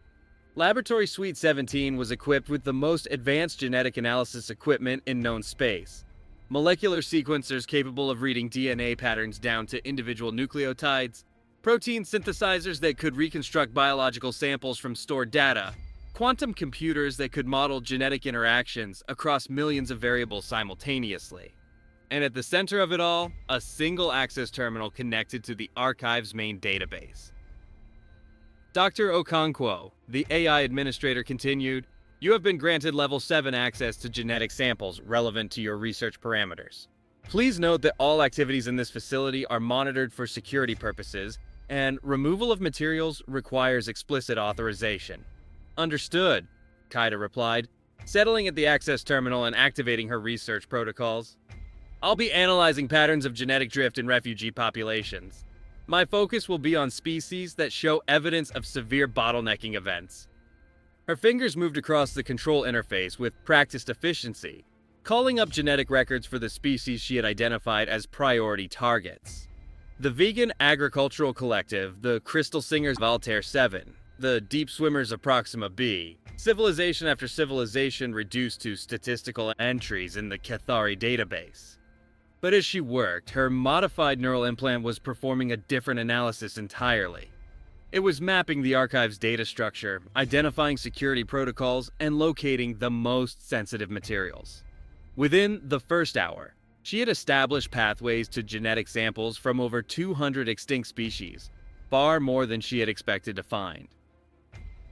Laboratory Suite 17 was equipped with the most advanced genetic analysis equipment in known space. Molecular sequencers capable of reading DNA patterns down to individual nucleotides, protein synthesizers that could reconstruct biological samples from stored data, quantum computers that could model genetic interactions across millions of variables simultaneously. And at the center of it all, a single access terminal connected to the archive's main database. Dr. Okonkwo, the AI administrator, continued, "You have been granted Level 7 access to genetic samples relevant to your research parameters. Please note that all activities in this facility are monitored for security purposes, and removal of materials requires explicit authorization." "Understood," Kaida replied, settling at the access terminal and activating her research protocols. "I'll be analyzing patterns of genetic drift in refugee populations. My focus will be on species that show evidence of severe bottlenecking events." Her fingers moved across the control interface with practiced efficiency, calling up genetic records for the species she had identified as priority targets. The Vegan Agricultural Collective, the Crystal Singers of Altair 7, the Deep Swimmers of Proxima B, civilization after civilization reduced to statistical entries in the Cathari database. But as she worked, her modified neural implant was performing a different analysis entirely. It was mapping the archive's data structure, identifying security protocols, and locating the most sensitive materials. Within the first hour, she had established pathways to genetic samples from over 200 extinct species, far more than she had expected to find.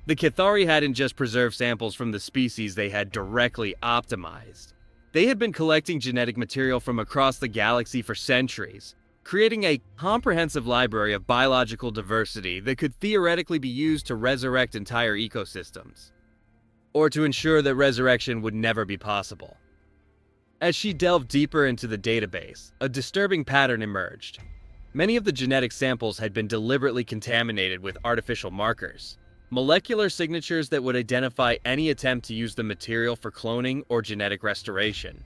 The Cathari hadn't just preserved samples from the species they had directly optimized. They had been collecting genetic material from across the galaxy for centuries, creating a comprehensive library of biological diversity that could theoretically be used to resurrect entire ecosystems, or to ensure that resurrection would never be possible. As she delved deeper into the database, a disturbing pattern emerged. Many of the genetic samples had been deliberately contaminated with artificial markers. molecular signatures that would identify any attempt to use the material for cloning or genetic restoration.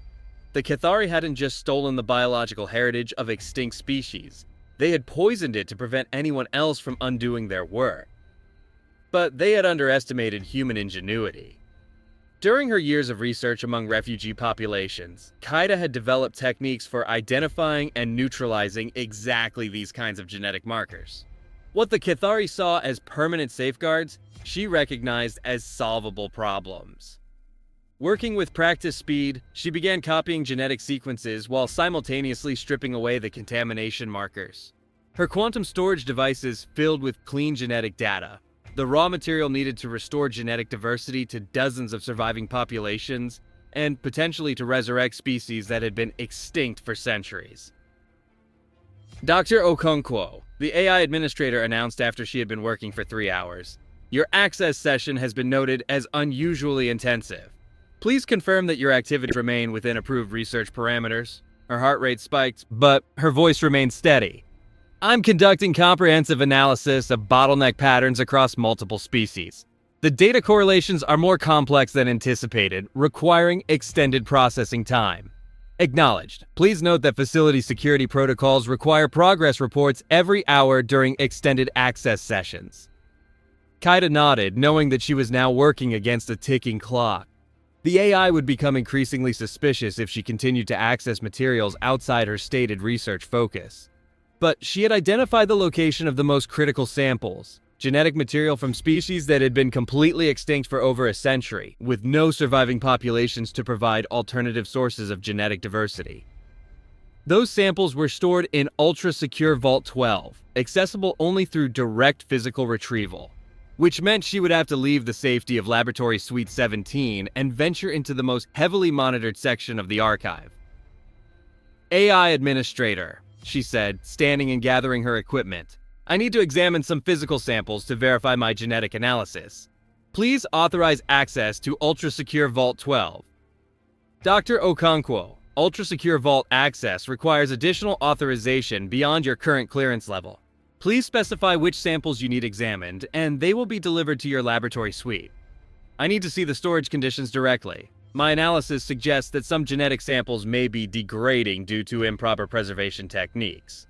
The Cathari hadn't just stolen the biological heritage of extinct species, they had poisoned it to prevent anyone else from undoing their work. But they had underestimated human ingenuity. During her years of research among refugee populations, Qaeda had developed techniques for identifying and neutralizing exactly these kinds of genetic markers. What the Cathari saw as permanent safeguards, she recognized as solvable problems. Working with practice speed, she began copying genetic sequences while simultaneously stripping away the contamination markers. Her quantum storage devices filled with clean genetic data, the raw material needed to restore genetic diversity to dozens of surviving populations, and potentially to resurrect species that had been extinct for centuries. Dr. Okonkwo, the AI administrator, announced after she had been working for 3 hours, "Your access session has been noted as unusually intensive. Please confirm that your activities remain within approved research parameters." Her heart rate spiked, but her voice remained steady. "I'm conducting comprehensive analysis of bottleneck patterns across multiple species. The data correlations are more complex than anticipated, requiring extended processing time. Acknowledged. Please note that facility security protocols require progress reports every hour during extended access sessions." Qaeda nodded, knowing that she was now working against a ticking clock. The AI would become increasingly suspicious if she continued to access materials outside her stated research focus. But she had identified the location of the most critical samples, genetic material from species that had been completely extinct for over a century, with no surviving populations to provide alternative sources of genetic diversity. Those samples were stored in ultra-secure Vault 12, accessible only through direct physical retrieval, which meant she would have to leave the safety of Laboratory Suite 17 and venture into the most heavily monitored section of the archive. "AI Administrator," she said, standing and gathering her equipment. "I need to examine some physical samples to verify my genetic analysis. Please authorize access to ultra-secure Vault 12. Dr. Okonkwo, ultra-secure Vault access requires additional authorization beyond your current clearance level. Please specify which samples you need examined, and they will be delivered to your laboratory suite. I need to see the storage conditions directly. My analysis suggests that some genetic samples may be degrading due to improper preservation techniques.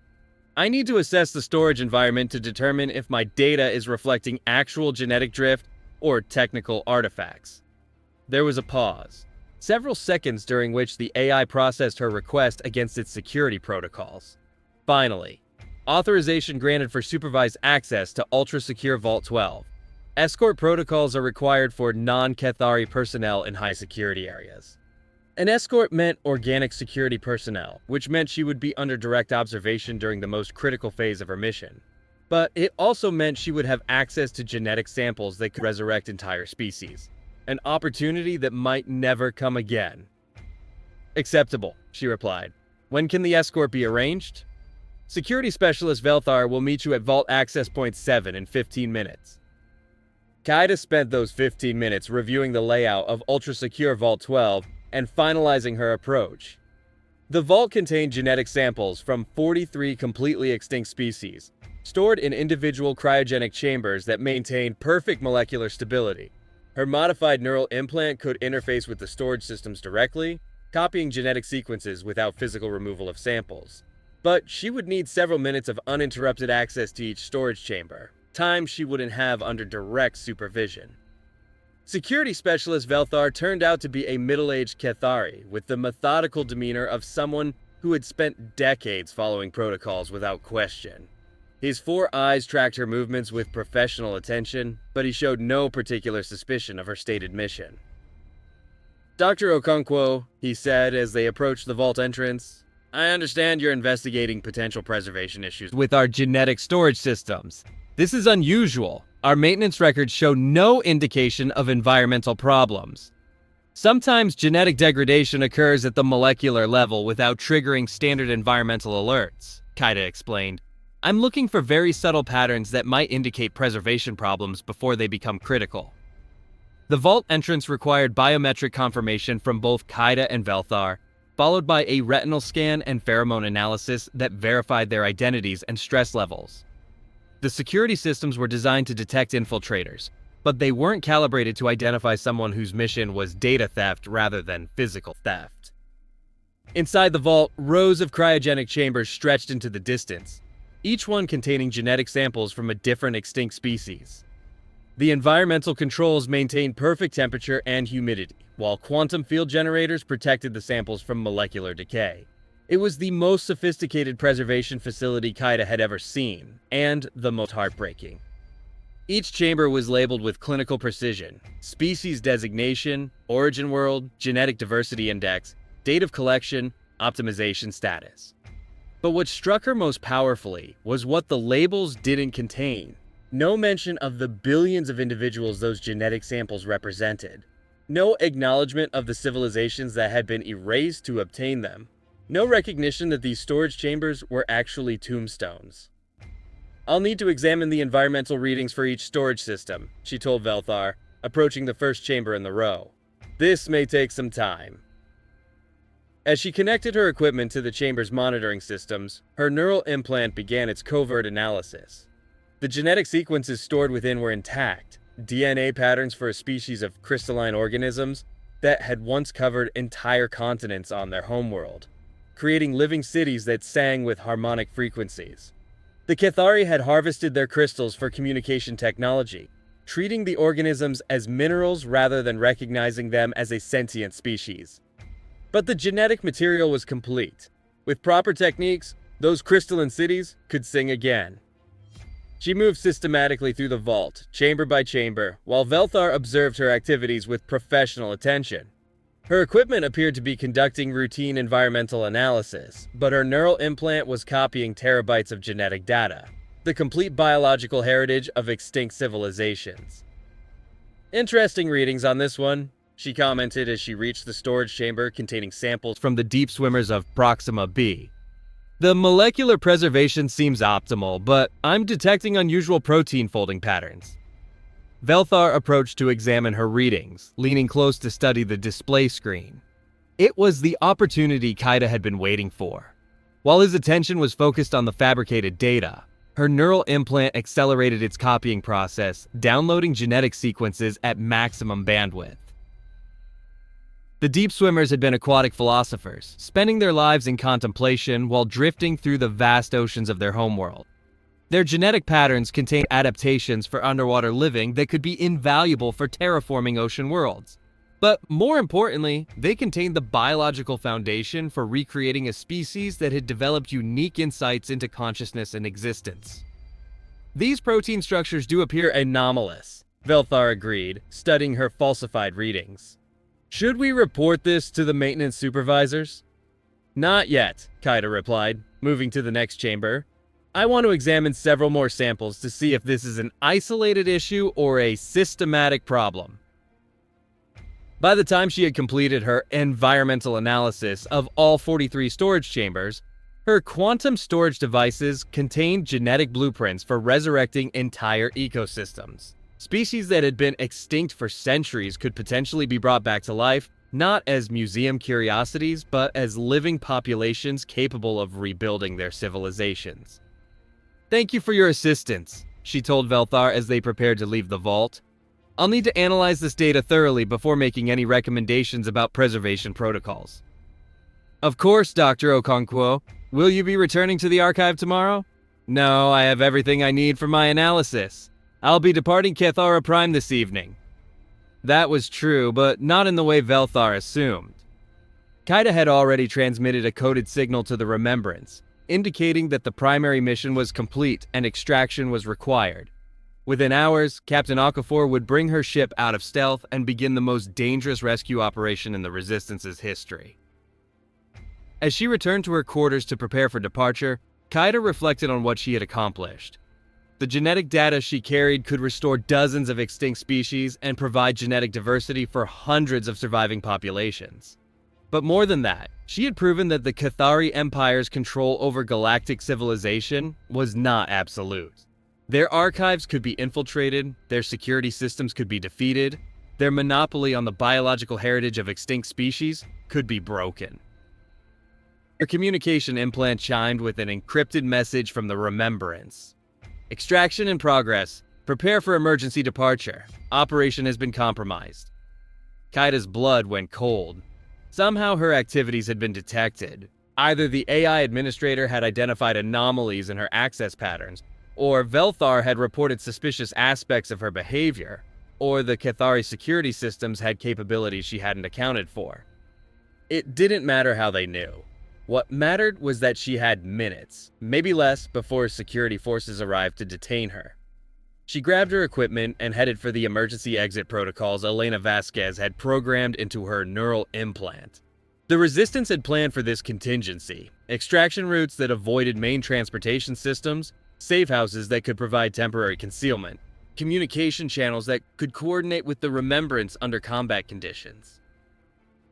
I need to assess the storage environment to determine if my data is reflecting actual genetic drift or technical artifacts." There was a pause, several seconds during which the AI processed her request against its security protocols. Finally, authorization granted for supervised access to ultra-secure Vault 12. Escort protocols are required for non-Cathari personnel in high-security areas. An escort meant organic security personnel, which meant she would be under direct observation during the most critical phase of her mission. But it also meant she would have access to genetic samples that could resurrect entire species, an opportunity that might never come again. "Acceptable," she replied. "When can the escort be arranged?" "Security Specialist Velthar will meet you at Vault Access Point 7 in 15 minutes. Qaeda spent those 15 minutes reviewing the layout of ultra-secure Vault 12 and finalizing her approach. The vault contained genetic samples from 43 completely extinct species, stored in individual cryogenic chambers that maintained perfect molecular stability. Her modified neural implant could interface with the storage systems directly, copying genetic sequences without physical removal of samples. But she would need several minutes of uninterrupted access to each storage chamber, time she wouldn't have under direct supervision. Security Specialist Velthar turned out to be a middle-aged Cathari with the methodical demeanor of someone who had spent decades following protocols without question. His 4 eyes tracked her movements with professional attention, but he showed no particular suspicion of her stated mission. "Dr. Okonkwo," he said as they approached the vault entrance, "I understand you're investigating potential preservation issues with our genetic storage systems. This is unusual. Our maintenance records show no indication of environmental problems. Sometimes genetic degradation occurs at the molecular level without triggering standard environmental alerts," Qaeda explained. "I'm looking for very subtle patterns that might indicate preservation problems before they become critical." The vault entrance required biometric confirmation from both Qaeda and Velthar, followed by a retinal scan and pheromone analysis that verified their identities and stress levels. The security systems were designed to detect infiltrators, but they weren't calibrated to identify someone whose mission was data theft rather than physical theft. Inside the vault, rows of cryogenic chambers stretched into the distance, each one containing genetic samples from a different extinct species. The environmental controls maintained perfect temperature and humidity, while quantum field generators protected the samples from molecular decay. It was the most sophisticated preservation facility Kaida had ever seen, and the most heartbreaking. Each chamber was labeled with clinical precision: species designation, origin world, genetic diversity index, date of collection, optimization status. But what struck her most powerfully was what the labels didn't contain. No mention of the billions of individuals those genetic samples represented. No acknowledgement of the civilizations that had been erased to obtain them. No recognition that these storage chambers were actually tombstones. "I'll need to examine the environmental readings for each storage system," she told Velthar, approaching the first chamber in the row. "This may take some time." As she connected her equipment to the chamber's monitoring systems, her neural implant began its covert analysis. The genetic sequences stored within were intact, DNA patterns for a species of crystalline organisms that had once covered entire continents on their homeworld, creating living cities that sang with harmonic frequencies. The Cathari had harvested their crystals for communication technology, treating the organisms as minerals rather than recognizing them as a sentient species. But the genetic material was complete. With proper techniques, those crystalline cities could sing again. She moved systematically through the vault, chamber by chamber, while Velthar observed her activities with professional attention. Her equipment appeared to be conducting routine environmental analysis, but her neural implant was copying terabytes of genetic data, the complete biological heritage of extinct civilizations. "Interesting readings on this one," she commented as she reached the storage chamber containing samples from the deep swimmers of Proxima b. "The molecular preservation seems optimal, but I'm detecting unusual protein folding patterns." Velthar approached to examine her readings, leaning close to study the display screen. It was the opportunity Kaida had been waiting for. While his attention was focused on the fabricated data, her neural implant accelerated its copying process, downloading genetic sequences at maximum bandwidth. The deep swimmers had been aquatic philosophers, spending their lives in contemplation while drifting through the vast oceans of their homeworld. Their genetic patterns contained adaptations for underwater living that could be invaluable for terraforming ocean worlds. But more importantly, they contained the biological foundation for recreating a species that had developed unique insights into consciousness and existence. "These protein structures do appear anomalous," Velthar agreed, studying her falsified readings. "Should we report this to the maintenance supervisors?" "Not yet," Kaida replied, moving to the next chamber. "I want to examine several more samples to see if this is an isolated issue or a systematic problem." By the time she had completed her environmental analysis of all 43 storage chambers, her quantum storage devices contained genetic blueprints for resurrecting entire ecosystems. Species that had been extinct for centuries could potentially be brought back to life, not as museum curiosities, but as living populations capable of rebuilding their civilizations. "Thank you for your assistance," she told Velthar as they prepared to leave the vault. "I'll need to analyze this data thoroughly before making any recommendations about preservation protocols." "Of course, Dr. Okonkwo. Will you be returning to the archive tomorrow?" "No, I have everything I need for my analysis. I'll be departing Kethara Prime this evening." That was true, but not in the way Velthar assumed. Kaida had already transmitted a coded signal to the Remembrance, indicating that the primary mission was complete and extraction was required. Within hours, Captain Okafor would bring her ship out of stealth and begin the most dangerous rescue operation in the Resistance's history. As she returned to her quarters to prepare for departure, Kaida reflected on what she had accomplished. The genetic data she carried could restore dozens of extinct species and provide genetic diversity for hundreds of surviving populations. But more than that, she had proven that the Cathari Empire's control over galactic civilization was not absolute. Their archives could be infiltrated, their security systems could be defeated, their monopoly on the biological heritage of extinct species could be broken. Her communication implant chimed with an encrypted message from the Remembrance. "Extraction in progress. Prepare for emergency departure. Operation has been compromised. Kaida's blood went cold. Somehow her activities had been detected. Either the AI administrator had identified anomalies in her access patterns, or Velthar had reported suspicious aspects of her behavior, or the Cathari security systems had capabilities she hadn't accounted for. It didn't matter how they knew. What mattered was that she had minutes, maybe less, before security forces arrived to detain her. She grabbed her equipment and headed for the emergency exit protocols Elena Vasquez had programmed into her neural implant. The Resistance had planned for this contingency: extraction routes that avoided main transportation systems, safe houses that could provide temporary concealment, communication channels that could coordinate with the Remembrance under combat conditions.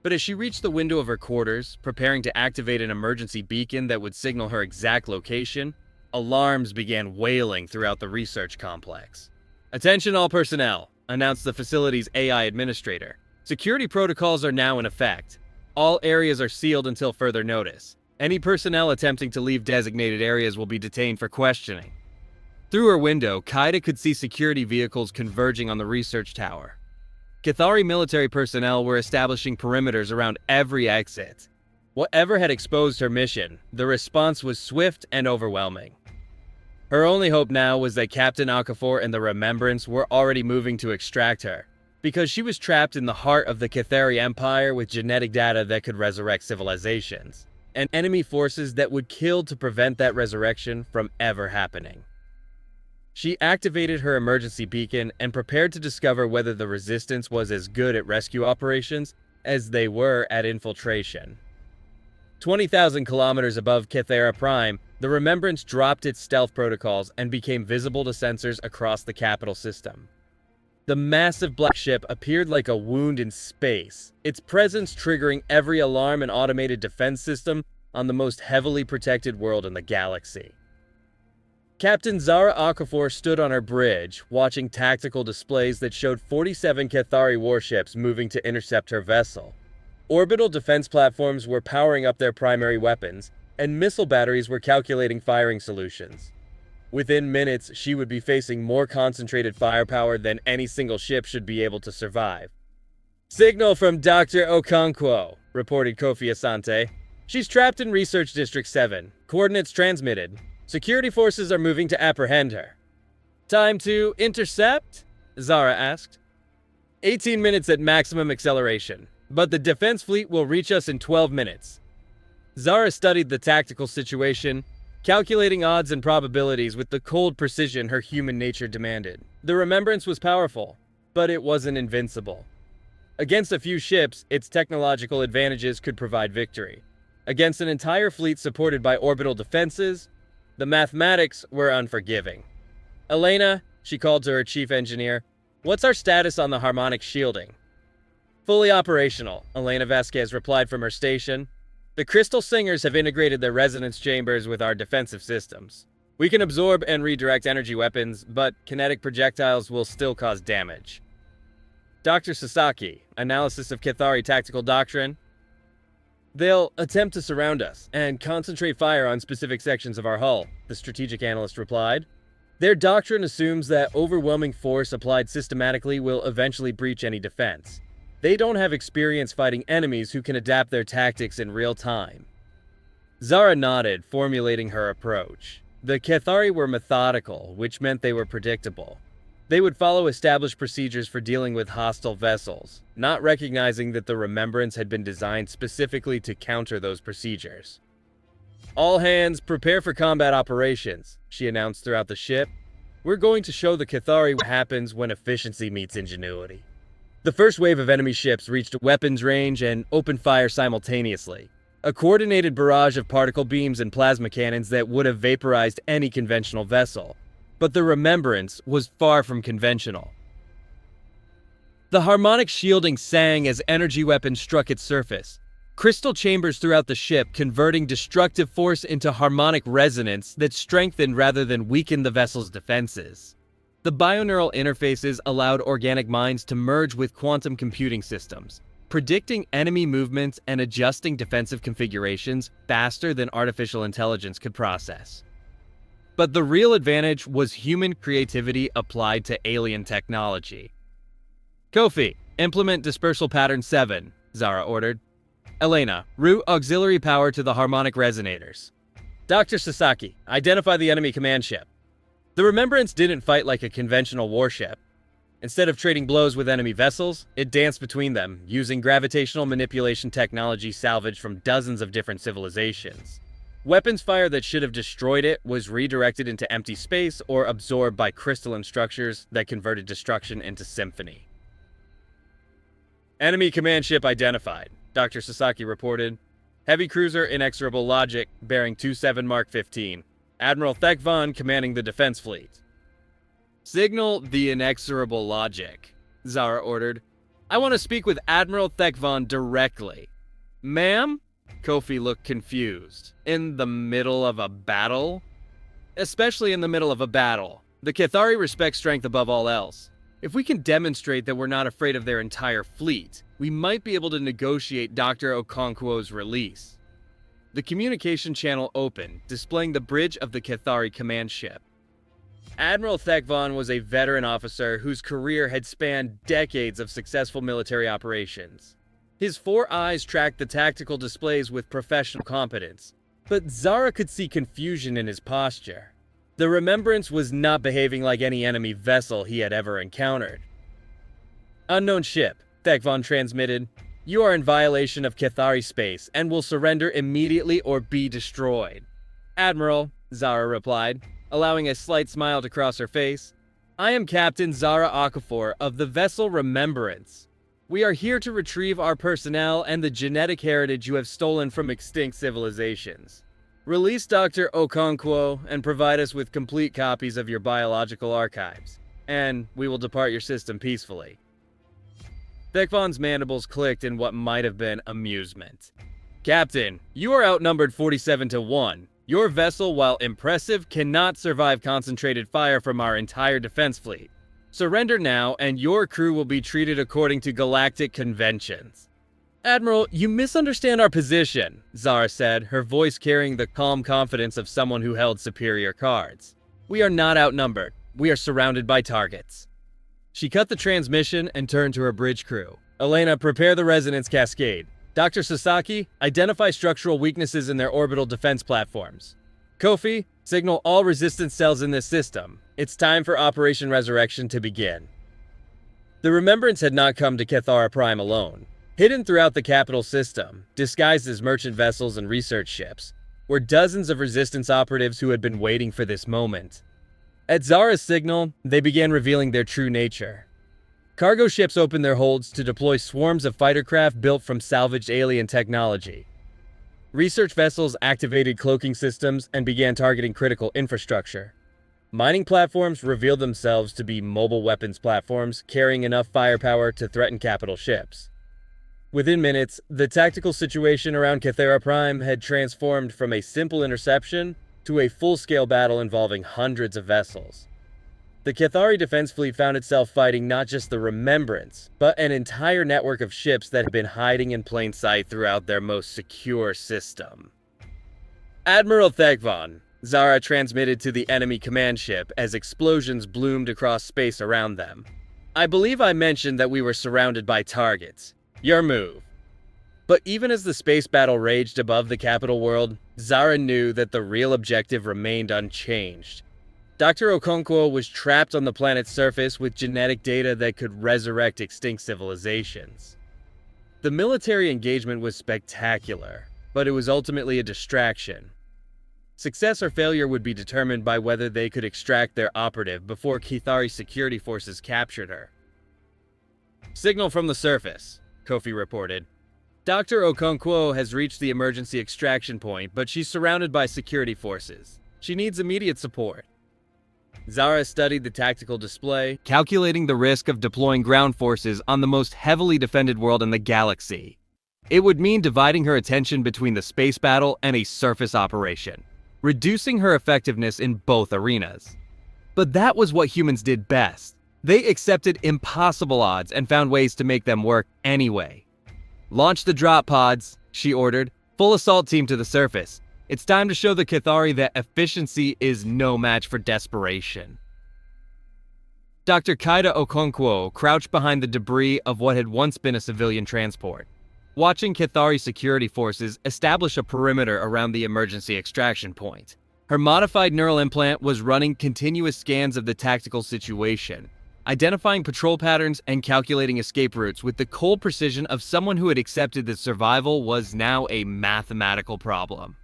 But as she reached the window of her quarters, preparing to activate an emergency beacon that would signal her exact location, alarms began wailing throughout the research complex. "Attention all personnel," announced the facility's AI administrator. "Security protocols are now in effect. All areas are sealed until further notice. Any personnel attempting to leave designated areas will be detained for questioning." Through her window, Kaida could see security vehicles converging on the research tower. Cathari military personnel were establishing perimeters around every exit. Whatever had exposed her mission, the response was swift and overwhelming. Her only hope now was that Captain Okafor and the Remembrance were already moving to extract her, because she was trapped in the heart of the Cathari Empire with genetic data that could resurrect civilizations, and enemy forces that would kill to prevent that resurrection from ever happening. She activated her emergency beacon and prepared to discover whether the Resistance was as good at rescue operations as they were at infiltration. 20,000 kilometers above Cathera Prime, the Remembrance dropped its stealth protocols and became visible to sensors across the capital system. The massive black ship appeared like a wound in space, its presence triggering every alarm and automated defense system on the most heavily protected world in the galaxy. Captain Zara Okafor stood on her bridge, watching tactical displays that showed 47 Cathari warships moving to intercept her vessel. Orbital defense platforms were powering up their primary weapons, and missile batteries were calculating firing solutions. Within minutes, she would be facing more concentrated firepower than any single ship should be able to survive. "Signal from Dr. Okonkwo," reported Kofi Asante. "She's trapped in Research District 7. Coordinates transmitted. Security forces are moving to apprehend her." "Time to intercept?" Zara asked. 18 minutes at maximum acceleration, but the defense fleet will reach us in 12 minutes. Zara studied the tactical situation, calculating odds and probabilities with the cold precision her human nature demanded. The Remembrance was powerful, but it wasn't invincible. Against a few ships, its technological advantages could provide victory. Against an entire fleet supported by orbital defenses, the mathematics were unforgiving. "Elena," she called to her chief engineer, "what's our status on the harmonic shielding?" "Fully operational," Elena Vasquez replied from her station. "The Crystal Singers have integrated their resonance chambers with our defensive systems. We can absorb and redirect energy weapons, but kinetic projectiles will still cause damage." Dr. Sasaki, analysis of Cathari tactical doctrine. "They'll attempt to surround us and concentrate fire on specific sections of our hull," the strategic analyst replied. "Their doctrine assumes that overwhelming force applied systematically will eventually breach any defense. They don't have experience fighting enemies who can adapt their tactics in real time." Zara nodded, formulating her approach. The Cathari were methodical, which meant they were predictable. They would follow established procedures for dealing with hostile vessels, not recognizing that the Remembrance had been designed specifically to counter those procedures. "All hands, prepare for combat operations," she announced throughout the ship. "We're going to show the Cathari what happens when efficiency meets ingenuity." The first wave of enemy ships reached weapons range and opened fire simultaneously. A coordinated barrage of particle beams and plasma cannons that would have vaporized any conventional vessel. But the Remembrance was far from conventional. The harmonic shielding sang as energy weapons struck its surface. Crystal chambers throughout the ship converting destructive force into harmonic resonance that strengthened rather than weakened the vessel's defenses. The bioneural interfaces allowed organic minds to merge with quantum computing systems, predicting enemy movements and adjusting defensive configurations faster than artificial intelligence could process. But the real advantage was human creativity applied to alien technology. Kofi, implement dispersal pattern 7, Zara ordered. Elena, route auxiliary power to the harmonic resonators. Dr. Sasaki, identify the enemy command ship. The Remembrance didn't fight like a conventional warship. Instead of trading blows with enemy vessels, it danced between them, using gravitational manipulation technology salvaged from dozens of different civilizations. Weapons fire that should have destroyed it was redirected into empty space or absorbed by crystalline structures that converted destruction into symphony. Enemy command ship identified, Dr. Sasaki reported. Heavy cruiser Inexorable Logic, bearing 27 Mark 15. Admiral Thekvon commanding the defense fleet. Signal the Inexorable Logic, Zara ordered. I want to speak with Admiral Thekvon directly. Ma'am? Kofi looked confused. In the middle of a battle? Especially in the middle of a battle. The Cathari respect strength above all else. If we can demonstrate that we're not afraid of their entire fleet, we might be able to negotiate Dr. Okonkwo's release. The communication channel opened, displaying the bridge of the Cathari command ship. Admiral Thekvon was a veteran officer whose career had spanned decades of successful military operations. His 4 eyes tracked the tactical displays with professional competence, but Zara could see confusion in his posture. The Remembrance was not behaving like any enemy vessel he had ever encountered. Unknown ship, Thekvon transmitted. You are in violation of Cathari space and will surrender immediately or be destroyed. Admiral, Zara replied, allowing a slight smile to cross her face. I am Captain Zara Okafor of the vessel Remembrance. We are here to retrieve our personnel and the genetic heritage you have stolen from extinct civilizations. Release Dr. Okonkwo and provide us with complete copies of your biological archives, and we will depart your system peacefully. Thekvon's mandibles clicked in what might have been amusement. Captain, you are outnumbered 47-1. Your vessel, while impressive, cannot survive concentrated fire from our entire defense fleet. Surrender now, and your crew will be treated according to galactic conventions. Admiral, you misunderstand our position, Zara said, her voice carrying the calm confidence of someone who held superior cards. We are not outnumbered. We are surrounded by targets. She cut the transmission and turned to her bridge crew. Elena, prepare the resonance cascade. Dr. Sasaki, identify structural weaknesses in their orbital defense platforms. Kofi, signal all resistance cells in this system. It's time for Operation Resurrection to begin. The Remembrance had not come to Cathara Prime alone. Hidden throughout the capital system, disguised as merchant vessels and research ships, were dozens of resistance operatives who had been waiting for this moment. At Zara's signal, they began revealing their true nature. Cargo ships opened their holds to deploy swarms of fighter craft built from salvaged alien technology. Research vessels activated cloaking systems and began targeting critical infrastructure. Mining platforms revealed themselves to be mobile weapons platforms carrying enough firepower to threaten capital ships. Within minutes, the tactical situation around Cathara Prime had transformed from a simple interception to a full-scale battle involving hundreds of vessels. The Cathari defense fleet found itself fighting not just the Remembrance, but an entire network of ships that had been hiding in plain sight throughout their most secure system. Admiral Thekvon, Zara transmitted to the enemy command ship as explosions bloomed across space around them. I believe I mentioned that we were surrounded by targets. Your move. But even as the space battle raged above the capital world, Zara knew that the real objective remained unchanged. Dr. Okonkwo was trapped on the planet's surface with genetic data that could resurrect extinct civilizations. The military engagement was spectacular, but it was ultimately a distraction. Success or failure would be determined by whether they could extract their operative before Cathari security forces captured her. Signal from the surface, Kofi reported. Dr. Okonkwo has reached the emergency extraction point, but she's surrounded by security forces. She needs immediate support. Zara studied the tactical display, calculating the risk of deploying ground forces on the most heavily defended world in the galaxy. It would mean dividing her attention between the space battle and a surface operation, reducing her effectiveness in both arenas. But that was what humans did best. They accepted impossible odds and found ways to make them work anyway. Launch the drop pods, she ordered. Full assault team to the surface. It's time to show the Cathari that efficiency is no match for desperation. Dr. Kaida Okonkwo crouched behind the debris of what had once been a civilian transport, watching Cathari security forces establish a perimeter around the emergency extraction point. Her modified neural implant was running continuous scans of the tactical situation, identifying patrol patterns and calculating escape routes with the cold precision of someone who had accepted that survival was now a mathematical problem.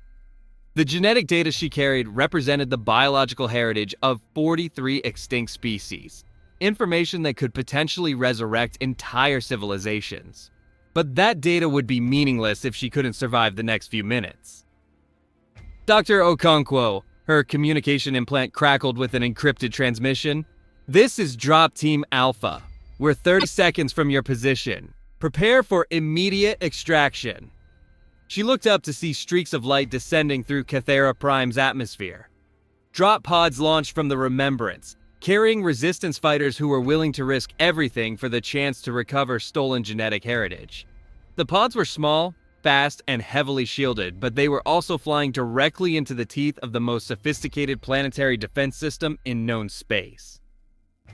The genetic data she carried represented the biological heritage of 43 extinct species, information that could potentially resurrect entire civilizations. But that data would be meaningless if she couldn't survive the next few minutes. Dr. Okonkwo, her communication implant crackled with an encrypted transmission. This is Drop Team Alpha. We're 30 seconds from your position. Prepare for immediate extraction. She looked up to see streaks of light descending through Cathera Prime's atmosphere. Drop pods launched from the Remembrance, carrying resistance fighters who were willing to risk everything for the chance to recover stolen genetic heritage. The pods were small, fast, and heavily shielded, but they were also flying directly into the teeth of the most sophisticated planetary defense system in known space.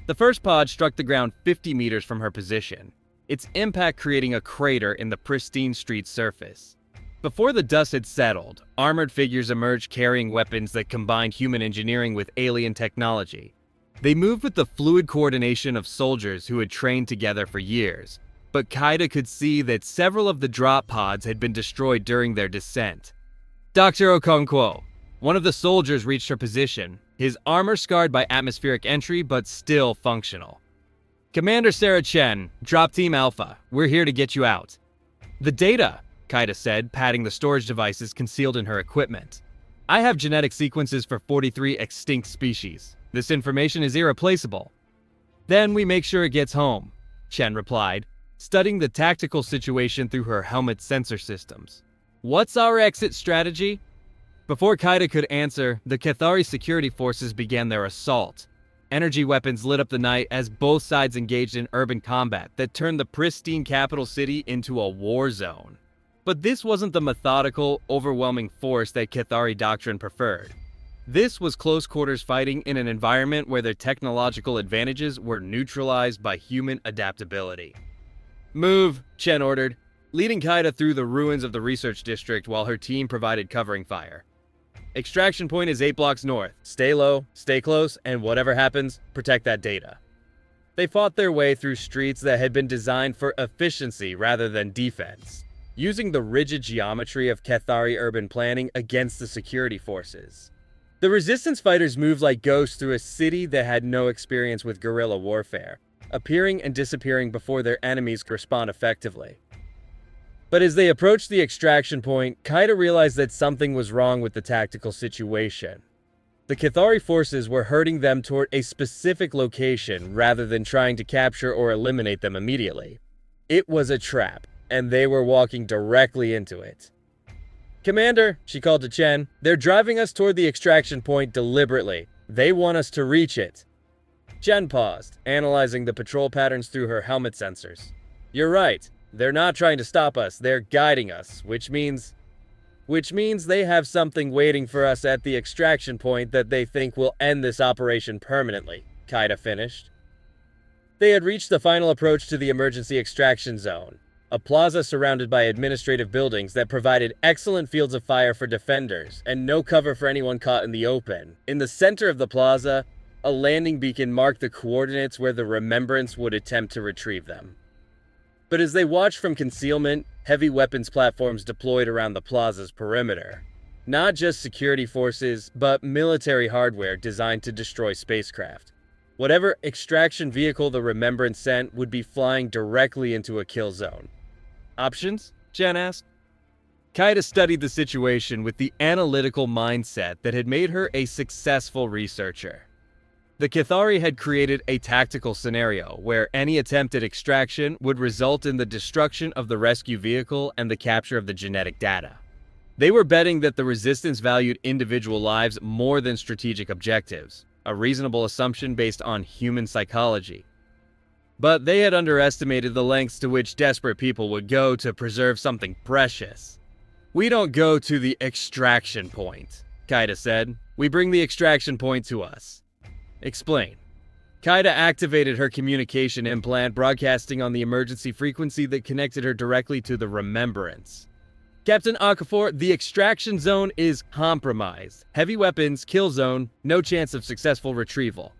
The first pod struck the ground 50 meters from her position, its impact creating a crater in the pristine street's surface. Before the dust had settled, armored figures emerged carrying weapons that combined human engineering with alien technology. They moved with the fluid coordination of soldiers who had trained together for years, but Kaida could see that several of the drop pods had been destroyed during their descent. Dr. Okonkwo, one of the soldiers, reached her position, his armor scarred by atmospheric entry but still functional. Commander Sarah Chen, Drop Team Alpha, we're here to get you out. The data, Kaida said, patting the storage devices concealed in her equipment. I have genetic sequences for 43 extinct species. This information is irreplaceable. Then we make sure it gets home, Chen replied, studying the tactical situation through her helmet's sensor systems. What's our exit strategy? Before Kaida could answer, the Cathari security forces began their assault. Energy weapons lit up the night as both sides engaged in urban combat that turned the pristine capital city into a war zone. But this wasn't the methodical, overwhelming force that Cathari doctrine preferred. This was close-quarters fighting in an environment where their technological advantages were neutralized by human adaptability. Move, Chen ordered, leading Kaida through the ruins of the research district while her team provided covering fire. Extraction point is 8 blocks north. Stay low, stay close, and whatever happens, protect that data. They fought their way through streets that had been designed for efficiency rather than defense, using the rigid geometry of Cathari urban planning against the security forces. The resistance fighters moved like ghosts through a city that had no experience with guerrilla warfare, appearing and disappearing before their enemies could respond effectively. But as they approached the extraction point, Kaida realized that something was wrong with the tactical situation. The Cathari forces were herding them toward a specific location rather than trying to capture or eliminate them immediately. It was a trap, and they were walking directly into it. Commander, she called to Chen, they're driving us toward the extraction point deliberately. They want us to reach it. Chen paused, analyzing the patrol patterns through her helmet sensors. You're right. They're not trying to stop us. They're guiding us, which means they have something waiting for us at the extraction point that they think will end this operation permanently, Kaida finished. They had reached the final approach to the emergency extraction zone, a plaza surrounded by administrative buildings that provided excellent fields of fire for defenders and no cover for anyone caught in the open. In the center of the plaza, a landing beacon marked the coordinates where the Remembrance would attempt to retrieve them. But as they watched from concealment, heavy weapons platforms deployed around the plaza's perimeter. Not just security forces, but military hardware designed to destroy spacecraft. Whatever extraction vehicle the Remembrance sent would be flying directly into a kill zone. Options? Chen asked. Kaida studied the situation with the analytical mindset that had made her a successful researcher. The Cathari had created a tactical scenario where any attempt at extraction would result in the destruction of the rescue vehicle and the capture of the genetic data. They were betting that the Resistance valued individual lives more than strategic objectives, a reasonable assumption based on human psychology. But they had underestimated the lengths to which desperate people would go to preserve something precious. "We don't go to the extraction point," Kaida said. "We bring the extraction point to us." "Explain." Kaida activated her communication implant, broadcasting on the emergency frequency that connected her directly to the Remembrance. "Captain Okafor, the extraction zone is compromised. Heavy weapons, kill zone, no chance of successful retrieval."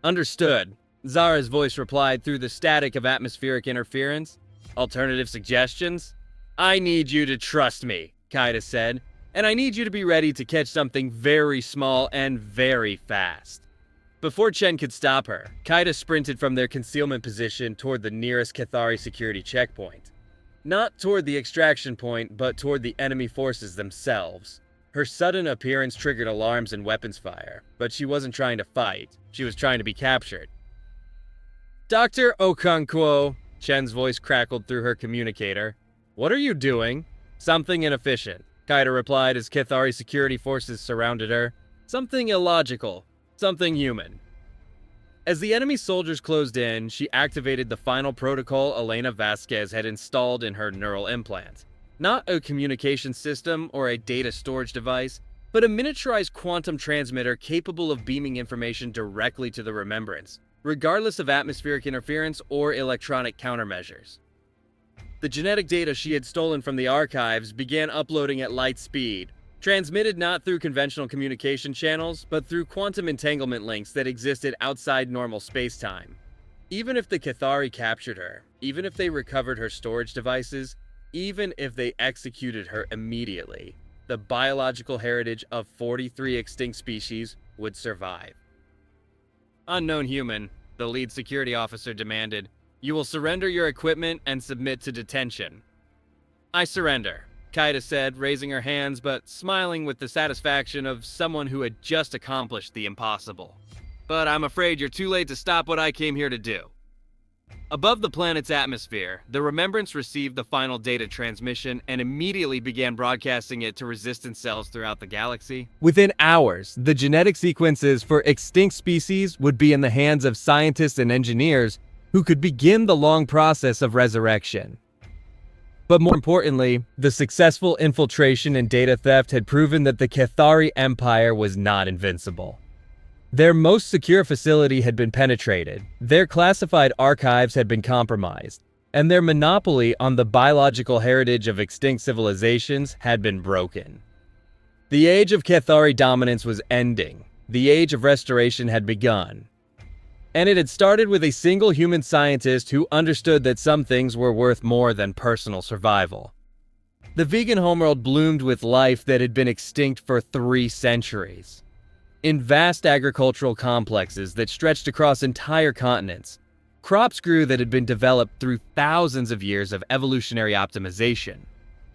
"Understood," Zara's voice replied through the static of atmospheric interference. "Alternative suggestions?" "I need you to trust me," Kaida said, "and I need you to be ready to catch something very small and very fast." Before Chen could stop her, Kaida sprinted from their concealment position toward the nearest Cathari security checkpoint. Not toward the extraction point, but toward the enemy forces themselves. Her sudden appearance triggered alarms and weapons fire, but she wasn't trying to fight. She was trying to be captured. "Dr. Okonkwo," Chen's voice crackled through her communicator. "What are you doing?" "Something inefficient," Kaida replied as Cathari security forces surrounded her. "Something illogical. Something human." As the enemy soldiers closed in, she activated the final protocol Elena Vasquez had installed in her neural implant. Not a communication system or a data storage device, but a miniaturized quantum transmitter capable of beaming information directly to the Remembrance, regardless of atmospheric interference or electronic countermeasures. The genetic data she had stolen from the archives began uploading at light speed, transmitted not through conventional communication channels, but through quantum entanglement links that existed outside normal spacetime. Even if the Cathari captured her, even if they recovered her storage devices, even if they executed her immediately, the biological heritage of 43 extinct species would survive. "Unknown human," the lead security officer demanded, "you will surrender your equipment and submit to detention." "I surrender," Kaida said, raising her hands but smiling with the satisfaction of someone who had just accomplished the impossible. "But I'm afraid you're too late to stop what I came here to do." Above the planet's atmosphere, the Remembrance received the final data transmission and immediately began broadcasting it to resistance cells throughout the galaxy. Within hours, the genetic sequences for extinct species would be in the hands of scientists and engineers who could begin the long process of resurrection. But more importantly, the successful infiltration and data theft had proven that the Cathari Empire was not invincible. Their most secure facility had been penetrated, their classified archives had been compromised, and their monopoly on the biological heritage of extinct civilizations had been broken. The age of Cathari dominance was ending. The age of restoration had begun. And it had started with a single human scientist who understood that some things were worth more than personal survival. The vegan homeworld bloomed with life that had been extinct for 3 centuries. In vast agricultural complexes that stretched across entire continents, crops grew that had been developed through thousands of years of evolutionary optimization.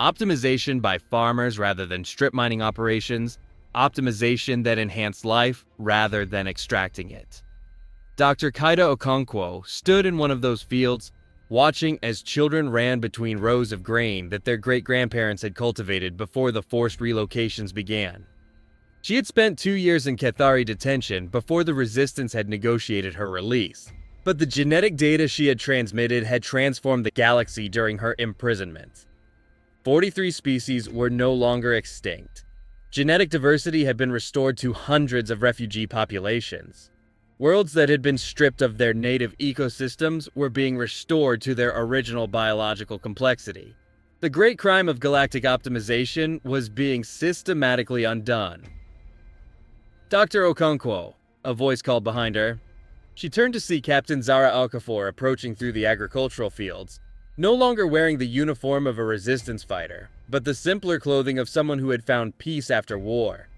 Optimization by farmers rather than strip mining operations, optimization that enhanced life rather than extracting it. Dr. Kaida Okonkwo stood in one of those fields, watching as children ran between rows of grain that their great-grandparents had cultivated before the forced relocations began. She had spent 2 years in Cathari detention before the Resistance had negotiated her release, but the genetic data she had transmitted had transformed the galaxy during her imprisonment. 43 species were no longer extinct. Genetic diversity had been restored to hundreds of refugee populations. Worlds that had been stripped of their native ecosystems were being restored to their original biological complexity. The great crime of galactic optimization was being systematically undone. "Dr. Okonkwo," a voice called behind her. She turned to see Captain Zara Okafor approaching through the agricultural fields, no longer wearing the uniform of a resistance fighter, but the simpler clothing of someone who had found peace after war.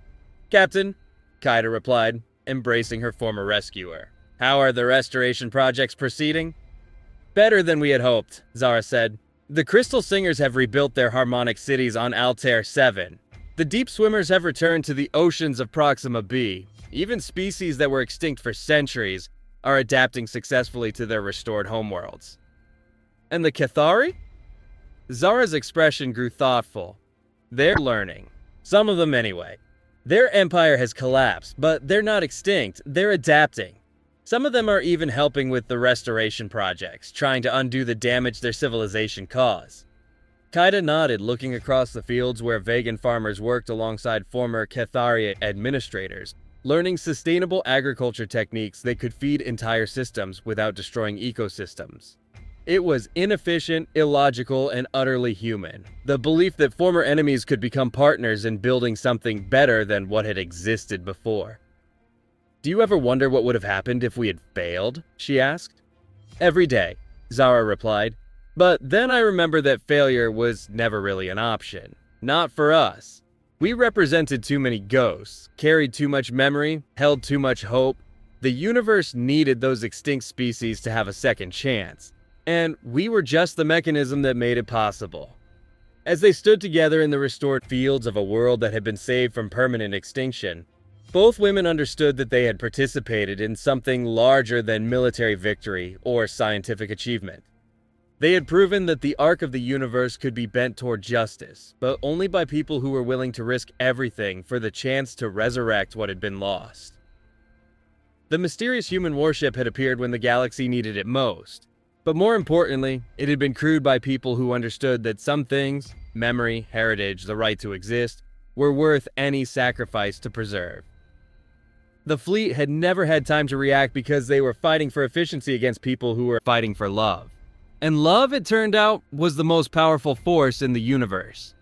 "Captain," Kaida replied, embracing her former rescuer. "How are the restoration projects proceeding?" "Better than we had hoped," Zara said. "The Crystal Singers have rebuilt their harmonic cities on Altair 7. The deep swimmers have returned to the oceans of Proxima B. Even species that were extinct for centuries are adapting successfully to their restored homeworlds." "And the Cathari?" Zara's expression grew thoughtful. "They're learning. Some of them anyway. Their empire has collapsed, but they're not extinct. They're adapting. Some of them are even helping with the restoration projects, trying to undo the damage their civilization caused." Kaida nodded, looking across the fields where vegan farmers worked alongside former Cathari administrators, learning sustainable agriculture techniques that could feed entire systems without destroying ecosystems. It was inefficient, illogical, and utterly human. The belief that former enemies could become partners in building something better than what had existed before. "Do you ever wonder what would have happened if we had failed?" she asked. "Every day," Zara replied. "But then I remember that failure was never really an option. Not for us. We represented too many ghosts, carried too much memory, held too much hope. The universe needed those extinct species to have a second chance. And we were just the mechanism that made it possible." As they stood together in the restored fields of a world that had been saved from permanent extinction, both women understood that they had participated in something larger than military victory or scientific achievement. They had proven that the arc of the universe could be bent toward justice, but only by people who were willing to risk everything for the chance to resurrect what had been lost. The mysterious human warship had appeared when the galaxy needed it most. But more importantly, it had been crewed by people who understood that some things, memory, heritage, the right to exist, were worth any sacrifice to preserve. The fleet had never had time to react because they were fighting for efficiency against people who were fighting for love. And love, it turned out, was the most powerful force in the universe.